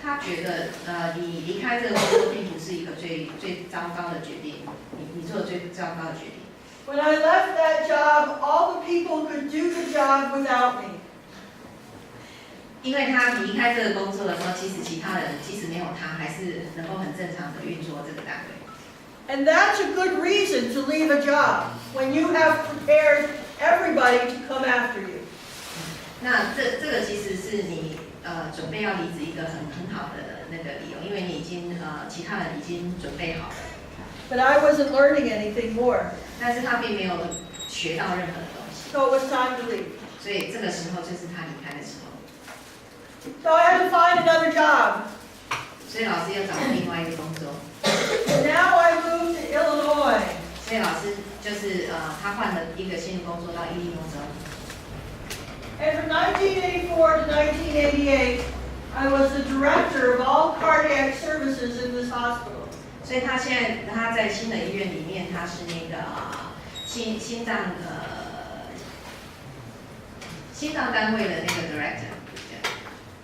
他觉得你离开这个工作并不是一个最糟糕的决定，你做的最糟糕的决定。 When I left that job, all the people could do the job without me. 因为他离开这个工作的时候，其实其他人即使没有他，还是能够很正常的运作这个单位。 And that's a good reason to leave a job when you have prepared everybody to come after you. 那这个其实是你准备要离职一个很好的那个理由，因为你已经其他人已经准备好了。 But I wasn't learning anything more. 但是他并没有学到任何的东西， So it was time to leave. 所以这个时候就是他离开的时候。 So I had to find another job. 所以老师又找了另外一个工作， Now I moved to Illinois. 所以老师就是他换了一个新的工作到伊利诺州。 And from 1984 to 1988, I was the director of all cardiac services in this hospital. 所以他在新的医院里面，他是那个心脏单位的那个 director。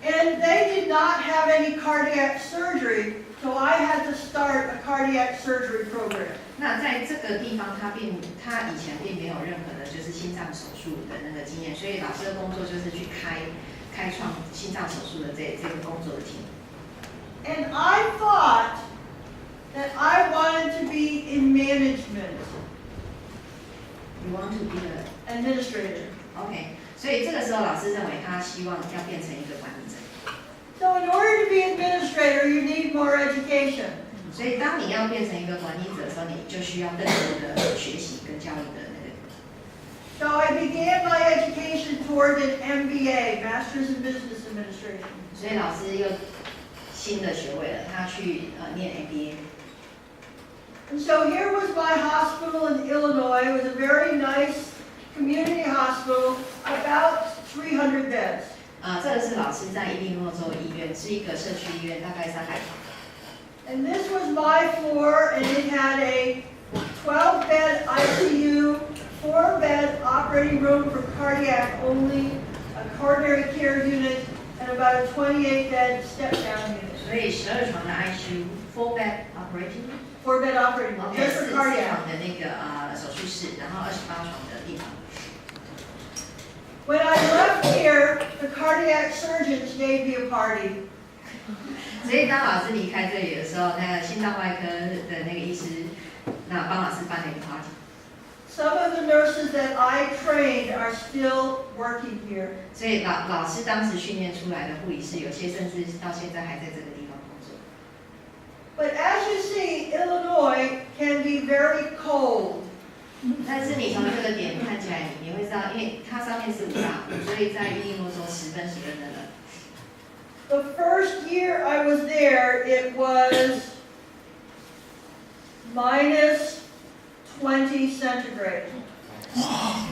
And they did not have any cardiac surgery, so I had to start a cardiac surgery program. 那在这个地方，他以前并没有任何的就是心脏手术的那个经验，所以老师的工作就是去开创心脏手术的这个工作的题目。 And I thought that I wanted to be in management, You want to be a administrator. OK， 所以这个时候老师认为他希望要变成一个管理者。So in order to be administrator, you need more education. 所以当你要变成一个管理者的时候，你就需要更多的学习跟教育的那个。So I began my education toward an MBA, Master's in Business Administration. 所以老师又新的学位了，他去念 MBA。And so here was my hospital in Illinois. It was a very nice community hospital, about 300 beds. 这个是老师在伊利诺州医院，是一个社区医院，大概300床。And this was my floor, and it had a 12-bed ICU, 4-bed operating room for cardiac only, a coronary care unit, and about a 28-bed step-down unit. 所以12床的 ICU, 4-bed operating room, 4-bed operating room, OK, just 4 for cardiac. 床的那个手术室，然后28床的地方。When I left here, the cardiac surgeons gave me a party. 所以当老师离开这里的时候，那个心脏外科的那个医师，那帮老师办了一个 party。Some of the nurses that I trained are still working here. 所以老师当时训练出来的护理师，有些甚至到现在还在这个地方工作。But as you see, Illinois can be very cold. 但是你从这个点看起来，你会知道，因为它上面是5大湖，所以在伊利诺州十分的冷。The first year I was there, it was minus 20 centigrade.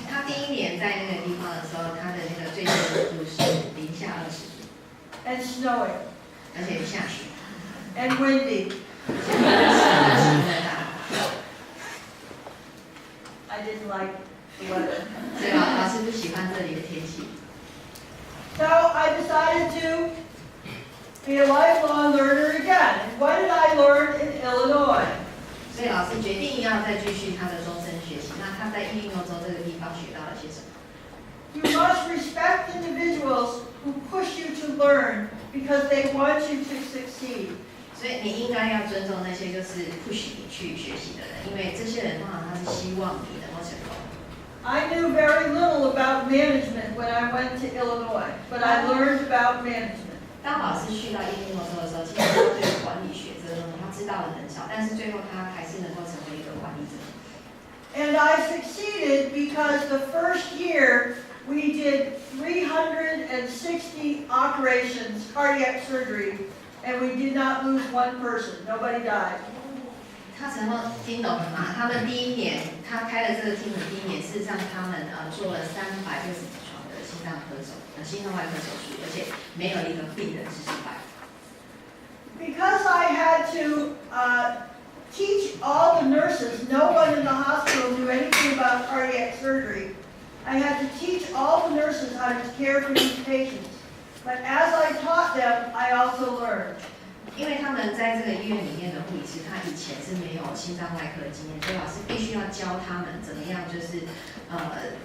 他第一年在那个地方的时候，他的那个最低温度是-20度， And snowing 而且下雪， and windy. I didn't like the weather. 所以老师不喜欢这里的天气。So I decided to be a lifelong learner again. And what did I learn in Illinois? 所以老师决定要再继续他的终身学习。那他在伊利诺州这个地方学到了些什么？ You must respect individuals who push you to learn because they want you to succeed. 所以你应该要尊重那些就是 push 你去学习的人，因为这些人通常他是希望你能够成功。I knew very little about management when I went to Illinois, but I learned about management. 当老师去到伊利诺州的时候，其实他对管理学这个东西他知道的很少，但是最后他还是能够成为一个管理者。And I succeeded because the first year we did 360 operations, cardiac surgery, and we did not lose one person. Nobody died. 他能够听懂了吗？他们第一年，他开了这个厅的第一年，事实上他们做了360床的心脏外科手术，而且没有一个病人是失败。Because I had to teach all the nurses, no one in the hospital knew anything about cardiac surgery. I had to teach all the nurses how to care for these patients. But as I taught them, I also learned. 因为他们在这个医院里面的护理师，他以前是没有心脏外科的经验，所以老师必须要教他们怎么样，就是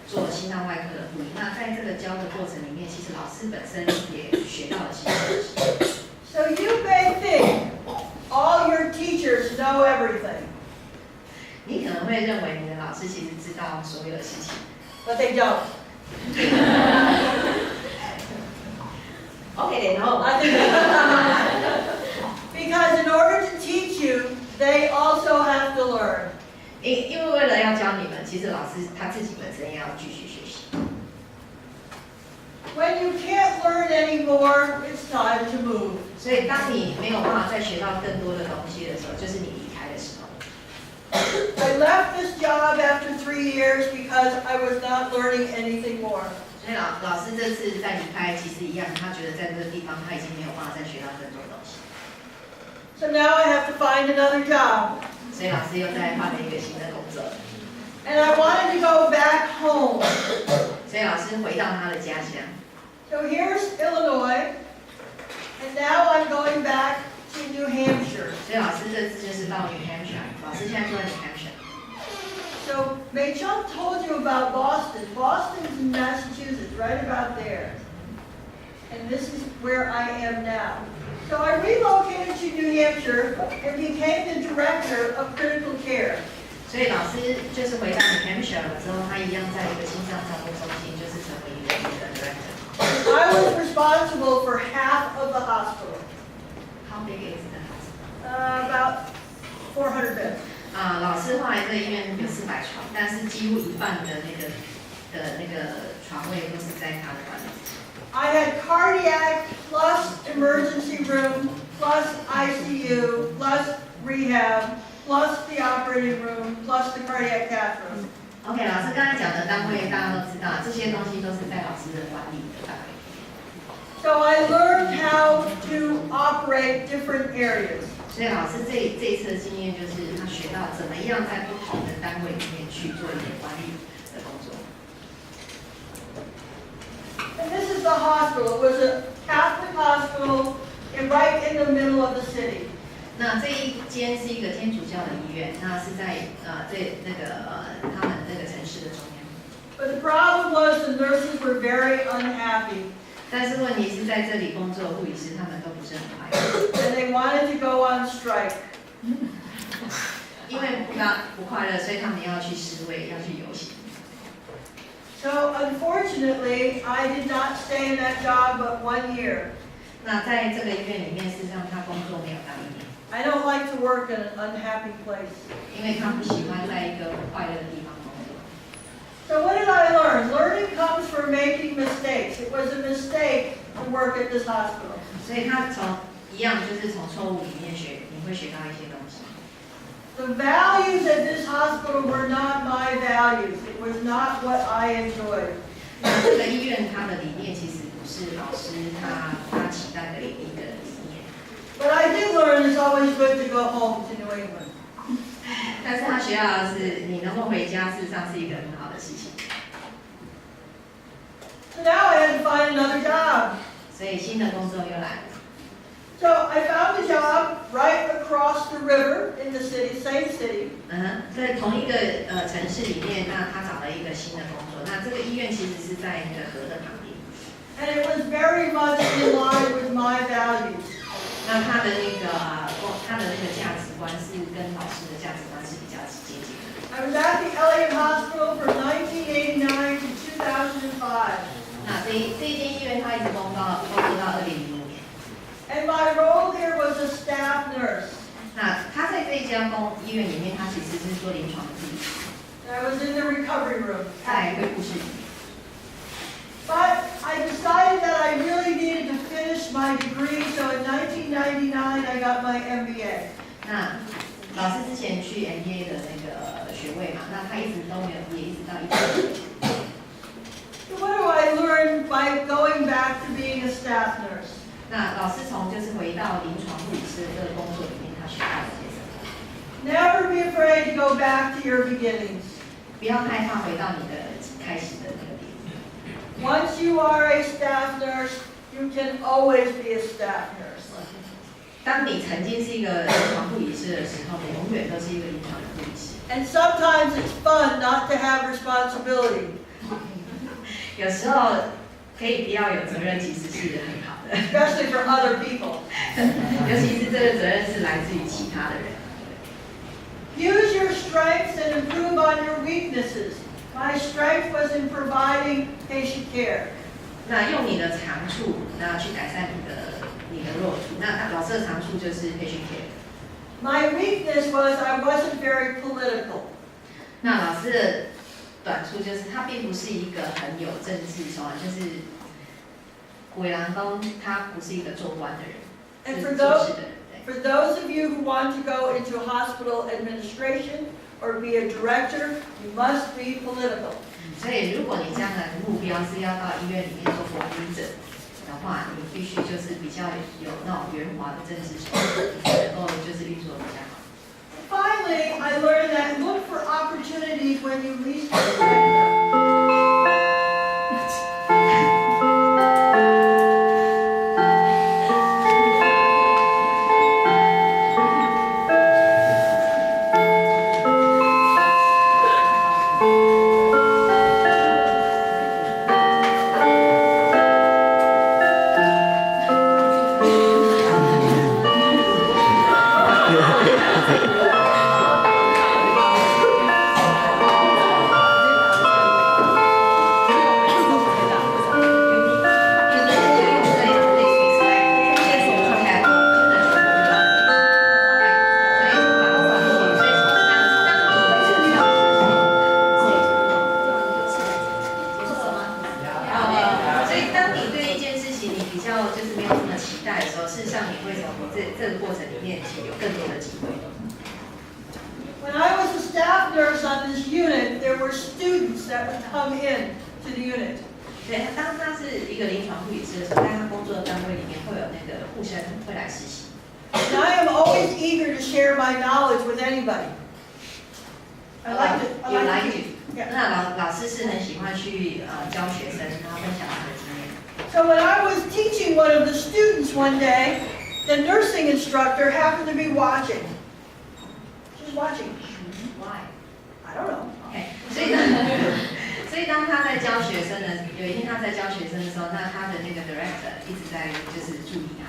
做心脏外科的护理。那在这个教的过程里面，其实老师本身也学到了新的东西。So you may think all your teachers know everything, 你可能会认为你的老师其实知道所有的事情。 but they don't. Okay, they know. I think because in order to teach you, they also have to learn. 因为为了要教你们，其实老师他自己本身也要继续学习。When you can't learn anymore, it's time to move. 所以当你没有办法再学到更多的东西的时候，就是你离开的时候。I left this job after 3 years because I was not learning anything more. 所以老师这次在离开，其实一样，他觉得在这个地方他已经没有办法再学到更多东西。So now I have to find another job. 所以老师又再换了一个新的工作。And I wanted to go back home. 所以老师回到他的家乡。So here's Illinois, and now I'm going back to New Hampshire. 所以老师这次就是到 New Hampshire， 老师现在住在 New Hampshire。So Mei-Chung told you about Boston. Boston's in Massachusetts, right about there. And this is where I am now. So I relocated to New Hampshire and became the director of critical care. 所以老师就是回到 New Hampshire 了之后，他一样在一个心脏照顾中心，就是成为一个 director。I was responsible for half of the hospital, How big is the hospital? about 400 beds. 老师后来这个医院有400床，但是几乎一半的那个床位都是在他的管理之下。I had cardiac plus emergency room plus ICU plus rehab plus the operating room plus the cardiac cath room. OK， 老师刚才讲的单位大家都知道，这些东西都是在老师的管理的范围里面。So I learned how to operate different areas. 所以老师这一次的经验就是他学到怎么样在不同的单位里面去做一个管理的工作。And this is the hospital. It was a Catholic hospital right in the middle of the city. 那这一间是一个天主教的医院，那是在他们这个城市的中央。But the problem was the nurses were very unhappy. 但是问题是在这里工作的护理师他们都不是很快乐， And they wanted to go on strike. 因为不快乐，所以他们要去示威，要去游行。So unfortunately, I did not stay in that job but 1 year. 那在这个医院里面，事实上他工作没有到1年， I don't like to work in an unhappy place. 因为他不喜欢在一个不快乐的地方工作。 So what did I learn? Learning comes from making mistakes. It was a mistake to work at this hospital. 所以他一样就是从错误里面学，你会学到一些东西。 The values at this hospital were not my values. It was not what I enjoyed. 那这个医院它的理念其实不是老师他期待的一个理念， But I did learn it's always good to go home to New England. 但是他学到的是你能够回家，事实上是一个很好的事情。 So now I had to find another job. 所以新的工作又来了。 So I found a job right across the river in the city, same city. 在同一个城市里面，那他找了一个新的工作。那这个医院其实是在那个河的旁边。 And it was very much in line with my values. 那他的那个价值观是跟老师的价值观是比较接近的。 I was at the Elliott Hospital from 1989 to 2005. 那这一间医院他一直工作到2005年。 And my role there was a staff nurse. 那他在这一家医院里面，他其实是做临床的护理师， I was in the recovery room. 在恢复室里面。 But I decided that I really needed to finish my degree, so in 1999 I got my MBA. 那老师之前去 MBA 的那个学位嘛，那他一直都没有毕业，一直到19年。 So what do I learn by going back to being a staff nurse? 那老师从就是回到临床护理师的这个工作里面，他学到了些什么？ Never be afraid to go back to your beginnings. 不要害怕回到你的开始的那个点。 Once you are a staff nurse, you can always be a staff nurse. 当你曾经是一个临床护理师的时候，你永远都是一个临床的护理师。 And sometimes it's fun not to have responsibility, 有时候可以不要有责任，其实是很好的， especially for other people. 尤其是这个责任是来自于其他的人。 Use your strengths and improve on your weaknesses. My strength was in providing patient care. 那用你的长处，那去改善你的弱处。那老师的长处就是 patient care。 My weakness was I wasn't very political. 那老师的短处就是他并不是一个很有政治手腕，就是鬼狼公他不是一个做官的人， And 是 for 做 those 事的人。对 for those of you who want to go into hospital administration or be a director, you must be political. 所以如果你将来的目标是要到医院里面做管理者的话，你必须就是比较有那种圆滑的政治手腕，能够就是运作比较好。 Finally, I learned that look for opportunities when you least expect them. 候，事实上你会从这个过程里面有更多的机会。When I was a staff nurse on this unit, there were students that would come in to the unit. 对，当他是一个临床护理师的时候，在他工作的单位里面会有那个护生会来实习。And I am always eager to share my knowledge with anybody. I like to. I You like like to. to. Yeah. 那老师是很喜欢去教学生，然后分享他的经验。So when I was teaching one of the students one day, the nursing instructor happened to be watching. She was watching. Why? I don't know. OK， 所以当他在教学生的，有一天他在教学生的时候，那他的那个 director 一直在就是注意他。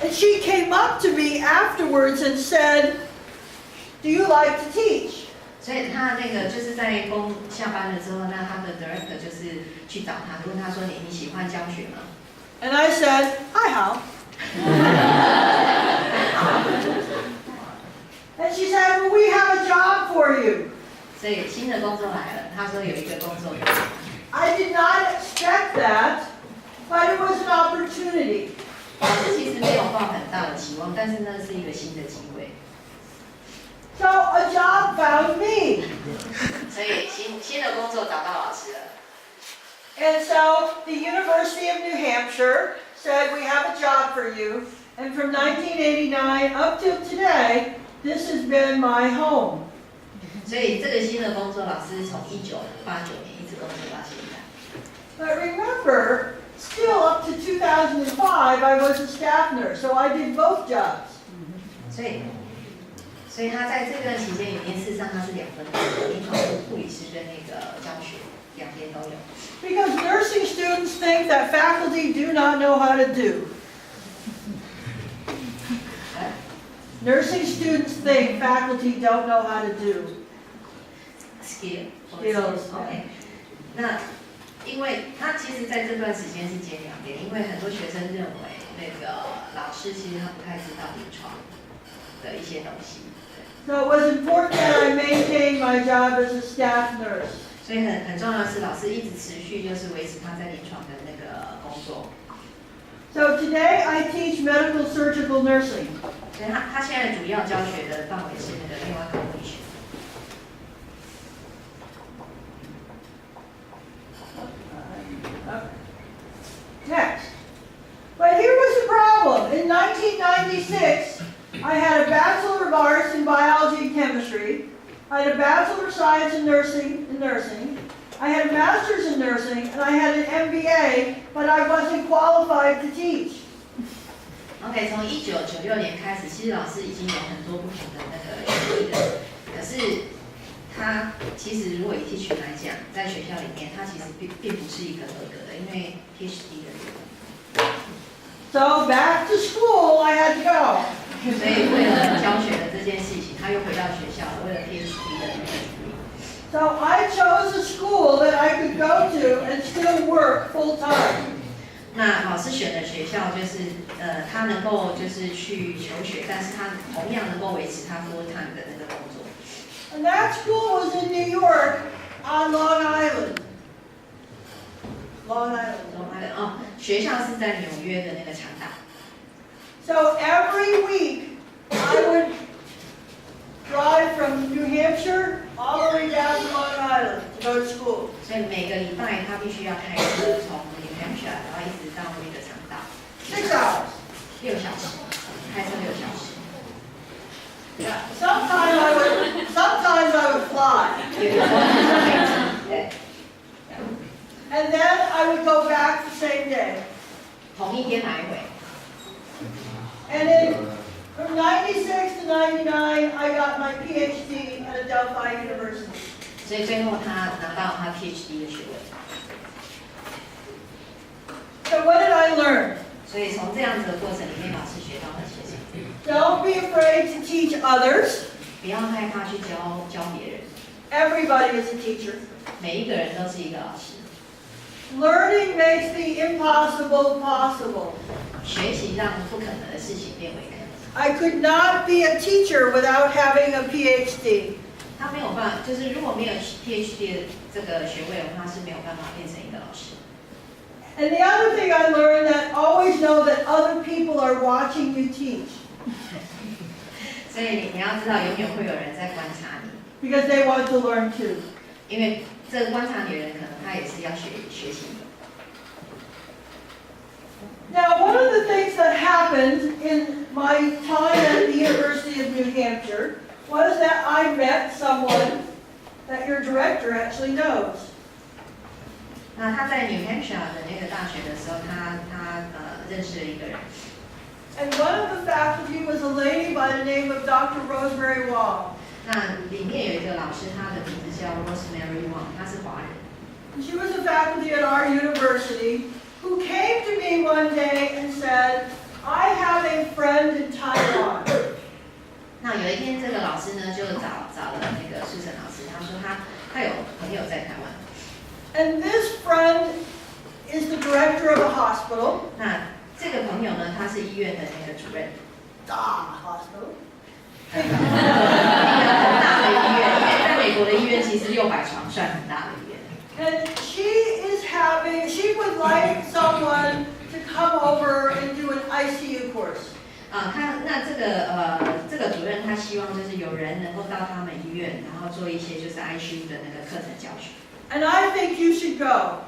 And she came up to me afterwards and said, "Do you like to teach?" 所以他那个就是在下班了之后，那他的 director 就是去找他，问他说你喜欢教学吗？ And I said, "I how." And she said, "Well, we have a job for you." 所以新的工作来了，他说有一个工作。I did not expect that, but it was an opportunity. 老师其实没有抱很大的期望，但是那是一个新的机会。So a job found me. 所以新的工作找到老师了。And so the University of New Hampshire said, "We have a job for you." And from 1989 up till today, this has been my home. 所以这个新的工作，老师从1989年一直工作到现在。But remember, still up to 2005, I was a staff nurse, so I did both jobs. 所以他在这段期间里面，事实上他是两份工作，临床护理师跟那个教学两边都有。Because nursing students think that faculty do not know how to do. Nursing students think faculty don't know how to do. Skills. OK。那因为他其实在这段时间是兼两边，因为很多学生认为那个老师其实他不太知道临床的一些东西。So it was important that I maintain my job as a staff nurse. 所以很重要的是，老师一直持续就是维持他在临床的那个工作。So today I teach medical surgical nursing. 所以他现在主要教学的范围是那个另外一个护理学。Next. But here was the problem. In 1996, I had a Bachelor of Arts in Biology and Chemistry. I had a Bachelor of Science in Nursing. I had a Master's in Nursing, and I had an MBA, but I wasn't qualified to teach. OK， 从1996年开始，其实老师已经有很多不同的那个学历了。可是他其实如果以 teach 来讲，在学校里面，他其实并不是一个合格的，因为 PhD 的人。So back to school, I had to go. 所以为了教学的这件事情，他又回到学校了，为了 PhD 的那个学历。So I chose a school that I could go to and still work full time. 那老师选的学校就是他能够就是去求学，但是他同样能够维持他 full time 的那个工作。And that school was in New York on Long Island. Long Island. 哦，学校是在纽约的那个长岛。So every week I would drive from New Hampshire all the way down to Long Island to go to school. 所以每个礼拜他必须要开车从 New Hampshire，然后一直到那个长岛。 6 hours. 6小时，开车6小时。Yeah. Sometimes I would fly. 有的时候是开车，对， And then I would go back the same day. 同一天来回。 And from 96 to 99, I got my PhD at Adelphi University. 所以最后他拿到他 PhD 的学位。 So what did I learn? 所以从这样子的过程里面，老师学到了些什么？ Don't be afraid to teach others. 不要害怕去教别人， Everybody is a teacher. 每一个人都是一个老师。 Learning makes the impossible possible. 学习让不可能的事情变为可能。 I could not be a teacher without having a PhD. 他没有办法，就是如果没有 PhD 的这个学位的话，是没有办法变成一个老师。And the other thing I learned that always know that other people are watching you teach 所以你要知道，永远会有人在观察你， because they want to learn too. 因为这个观察你的人，可能他也是要学习的。 Now, one of the things that happened in my time at the University of New Hampshire was that I met someone that your director actually knows. 那他在 New Hampshire 的那个大学的时候，他认识了一个人。 And one of the faculty was a lady by the name of Dr. Rosemary Wong. 那里面有一个老师，他的名字叫 Rosemary Wong，他是华人。 She was a faculty at our university who came to me one day and said, I have a friend in Taiwan. 那有一天，这个老师呢就找了那个苏珊老师，他说他有朋友在台湾。 And this friend is the director of a hospital. 那这个朋友呢，他是医院的那个主任。Hospital. 一个很大的医院，因为在美国的医院其实600床算很大的医院。 And she would like someone to come over and do an ICU course. 这个主任他希望就是有人能够到他们医院，然后做一些就是 ICU 的那个课程教学。 And I think you should go.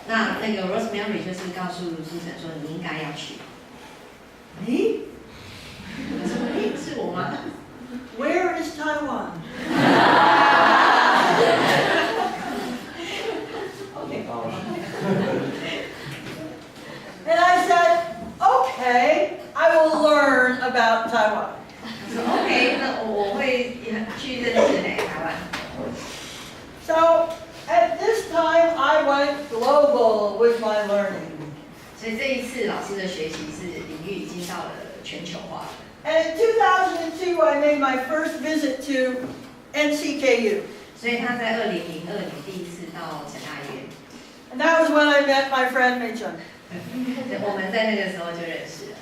那个 Rosemary 就是告诉苏珊说你应该要去。 Me? 我说诶，是我吗？ Where is Taiwan? Okay. And I said, okay, I will learn about Taiwan. 我说 OK， 那我会去认识台湾。 So at this time, I went global with my learning. 所以这一次老师的学习是领域已经到了全球化。 And in 2002, I made my first visit to NCKU. 所以他在2002年第一次到成大医院。 And that was when I met my friend Mei Chun. 我们在那个时候就认识了。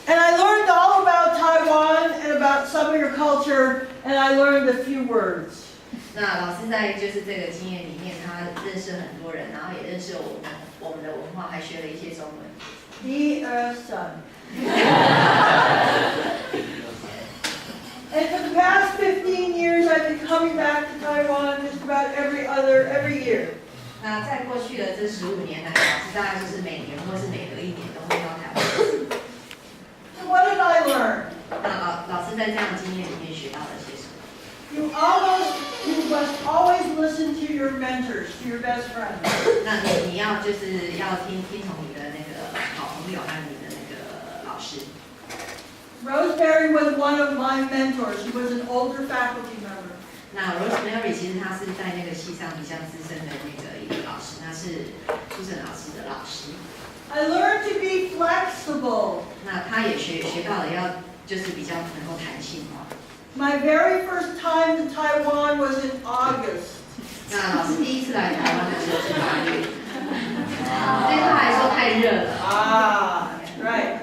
And I learned all about Taiwan and about some of your culture, and I learned a few words. 那老师在就是这个经验里面，他认识很多人，然后也认识我们的文化，还学了一些中文。 Son. And for the past 15 years, I've been coming back to Taiwan just about every year. 那在过去的这15年来，老师大概就是每年或是每隔1年都会到台湾。 So what did I learn? 那老师在这样的经验里面学到了些什么？ You must always listen to your mentors, to your best friends. 那你要就是要听从你的那个好朋友和你的那个老师。 Rosemary was one of my mentors. She was an older faculty member. 那 Rosemary 其实她是在那个系上比较资深的那个一个老师，她是苏珊老师的老师。 I learned to be flexible. 那她也学到了要就是比较能够弹性化。 My very first time to Taiwan was in August. 那老师第一次来台湾的时候是8月，对他来说太热了。Right.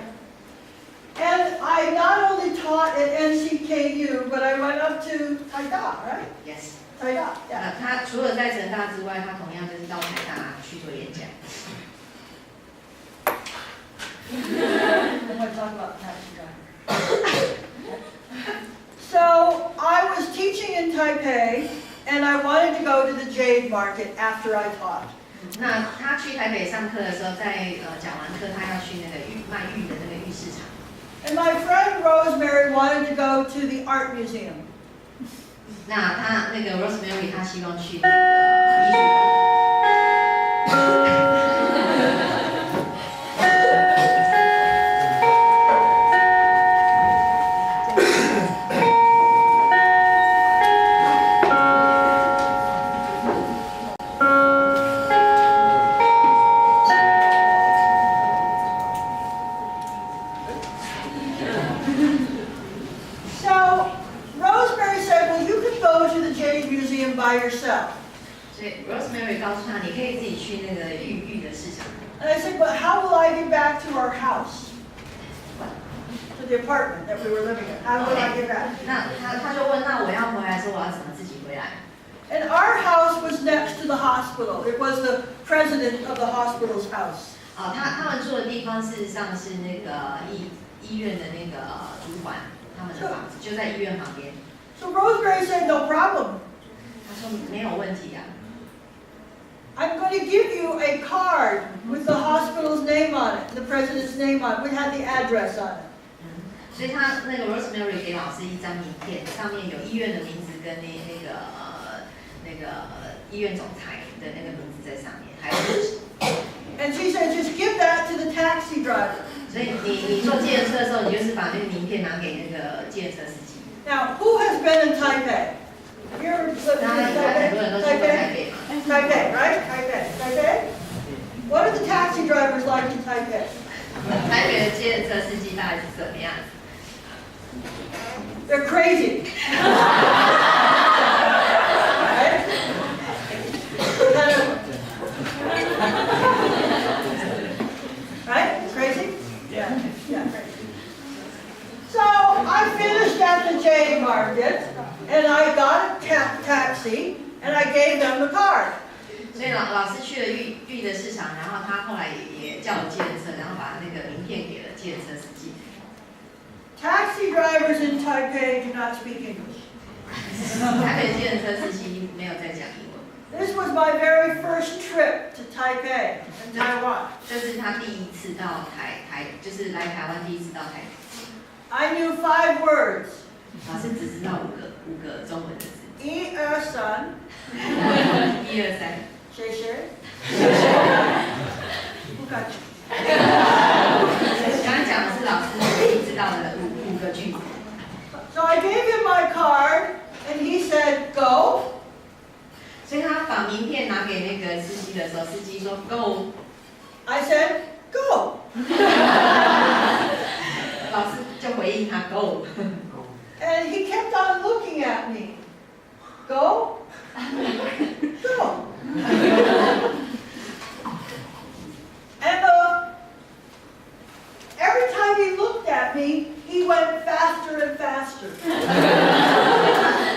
And I not only taught at NCKU, but I went up to Taida, right? Yes. Taida, yeah. 那他除了在成大之外，他同样就是到台大去做演讲。 I want to talk about taxi driver. So I was teaching in Taipei, and I wanted to go to the jade market after I taught. 那他去台北上课的时候，在讲完课，他要去那个卖玉的那个玉市场。 And my friend Rosemary wanted to go to the art museum. 那他那个 Rosemary 他希望去那个艺术馆。 by yourself. 所以 Rosemary 告诉他，你可以自己去那个玉的市场。And I said, but how will I get back to our house? To the apartment that we were living in. How will I get back? 那他就问，那我要回来的时候，我要怎么自己回来？ And our house was next to the hospital. It was the president of the hospital's house. 哦，他们住的地方事实上是那个医院的那个主管他们的房子，就在医院旁边。So Rosemary said, no problem. 他说没有问题啊。I'm going to give you a card with the hospital's name on it, the president's name on it. We had the address on it. 所以他那个 Rosemary 给老师一张名片，上面有医院的名字跟那个医院总裁的那个名字在上面，还有。And she said, just give that to the taxi driver. 所以你坐计程车的时候，你就是把那个名片拿给那个计程车司机。Now, who has been in Taipei? You're 当然，应该很多人都去过台北嘛。Taipei, right? Taipei. What are the taxi drivers like in Taipei? 台北的计程车司机大概是怎么样子？ They're crazy. Right? Right? Crazy? Yeah. Crazy. So I finished at the J Market, and I got a taxi, and I gave them the card. 所以老师去了玉的市场，然后他后来也叫了计程车，然后把那个名片给了计程车司机。Taxi drivers in Taipei do not speak English. 台北计程车司机没有在讲英文。 This was my very first trip to Taipei in Taiwan. 这是他第一次到就是来台湾第一次到台北。 I knew 5 words. 老师只知道五个中文的字。 1、2、3. 1、2、3。谢谢。不敢。刚刚讲的是老师唯一知道的五个句子。 So I gave him my card, and he said, "Go." 所以他把名片拿给那个司机的时候，司机说 “Go”。 I said, "Go." 老师就回应他 “Go”。 And he kept on looking at me. Go. Go. And every time he looked at me, he went faster and faster.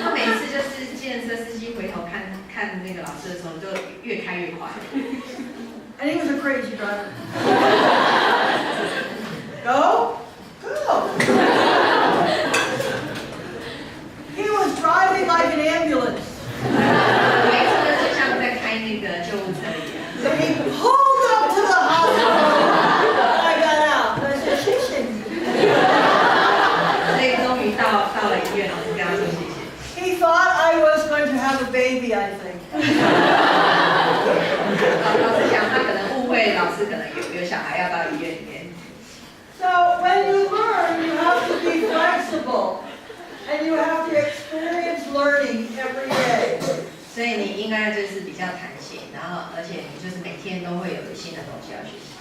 他每次就是计程车司机回头看那个老师的时候，就越开越快。And he was a crazy driver. Go. Go. He was driving like an ambulance. 每次呢就像在开那个救护车一样。 So he pulled up to the hospital. And I got out. And I said, 谢谢你. 所以终于到了医院，老师跟他说谢谢。 He thought I was going to have a baby, I think. 老师讲，他可能误会老师可能有小孩要到医院里面。 So when you learn, you have to be flexible. And you have to experience learning every day. 所以你应该就是比较弹性，然后而且你就是每天都会有新的东西要学习。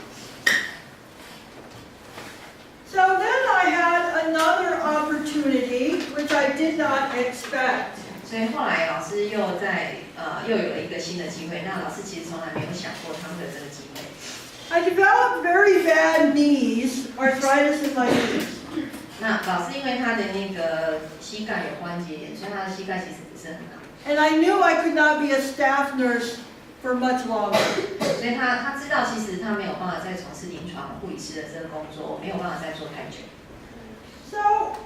So then I had another opportunity, which I did not expect. 所以后来老师又有了一个新的机会，那老师其实从来没有想过他们的这个机会。 I developed very bad knees, arthritis in my knees. 那老师因为他的那个膝盖有关节炎，所以他的膝盖其实不是很好。 And I knew I could not be a staff nurse for much longer. 所以他知道其实他没有办法再从事临床护理师的这个工作，没有办法再做太久。 So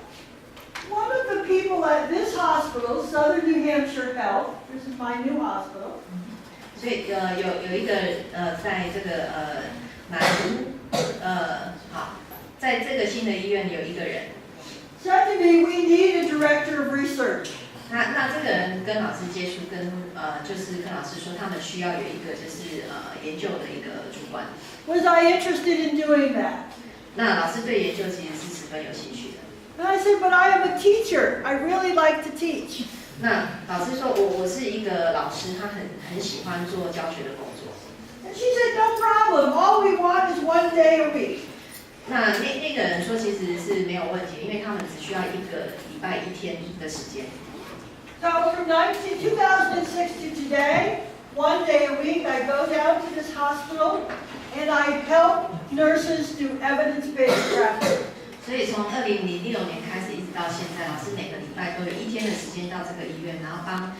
one of the people at this hospital, Southern New Hampshire Health, this is my new hospital. 所以有一个在这个在这个新的医院有一个人， said to me, we need a director of research. 那这个人跟老师接触，就是跟老师说，他们需要有一个就是研究的一个主管。 Was I interested in doing that? 那老师对研究其实是十分有兴趣的。 And I said, but I am a teacher. I really like to teach. 那老师说我是一个老师，他很喜欢做教学的工作。 And she said, no problem. All we want is 1 day a week. 那个人说其实是没有问题，因为他们只需要一个礼拜1天的时间。 So from 2006 to today, 1 day a week, I go down to this hospital and I help nurses do evidence-based practice. 所以从2006年开始一直到现在，老师每个礼拜都有1天的时间到这个医院，然后帮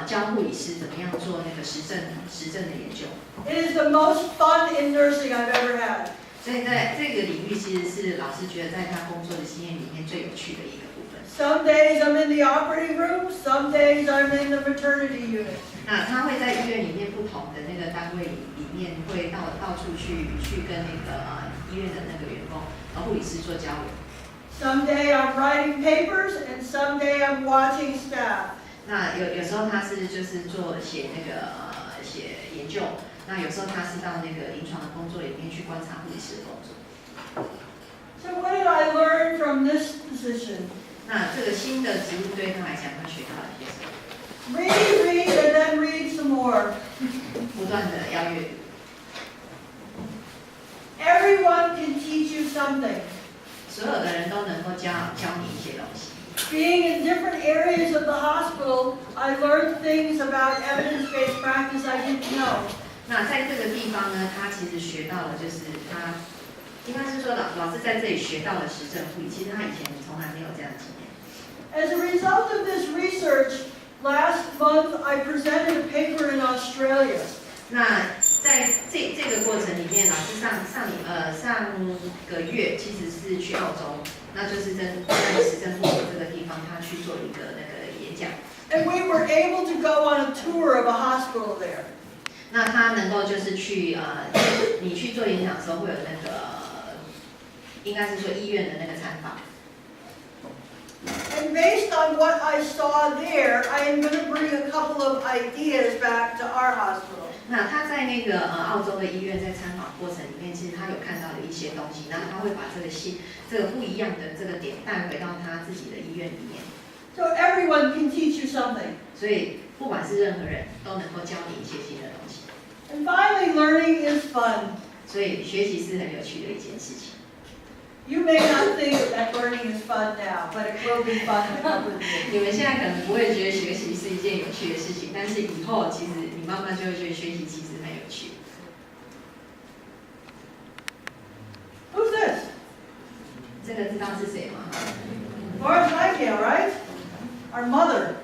教护理师怎么样做那个实证的研究。It is the most fun in nursing I've ever had. 所以在这个领域，其实是老师觉得在他工作的经验里面最有趣的一个部分。Some days I'm in the operating room, some days I'm in the maternity unit. 那他会在医院里面不同的那个单位里面，会到处去跟那个医院的那个员工护理师做交流。Someday I'm writing papers, and someday I'm watching staff. 那有时候他是就是写研究，那有时候他是到那个临床的工作里面去观察护理师的工作。So what did I learn from this position? 那这个新的职务对他来讲，他学到了一些什么？ Read, and then read some more. 不断的要阅读。Everyone can teach you something. 所有的人都能够教你一些东西。Being in different areas of the hospital, I learned things about evidence-based practice I didn't know. 那在这个地方呢，他其实学到了，就是他应该是说老师在这里学到了实证护理，其实他以前从来没有这样的经验。As a result of this research, last month I presented a paper in Australia. 那在这个过程里面，老师上个月其实是去澳洲，那就是在实证护理这个地方，他去做一个那个演讲。And we were able to go on a tour of a hospital there. 那他能够就是去你去做演讲的时候会有那个，应该是说医院的那个参访。And based on what I saw there, I am going to bring a couple of ideas back to our hospital. 那他在那个澳洲的医院在参访过程里面，其实他有看到了一些东西，然后他会把这个不一样的这个点带回到他自己的医院里面。So everyone can teach you something. 所以不管是任何人都能够教你一些新的东西。And finally, learning is fun. 所以学习是很有趣的一件事情。You may not think that learning is fun now, but it will be fun in a couple of years. 你们现在可能不会觉得学习是一件有趣的事情，但是以后其实你慢慢就会觉得学习其实很有趣。Who's this? 这个知道是谁吗？ Florence Nightingale, right? Our mother.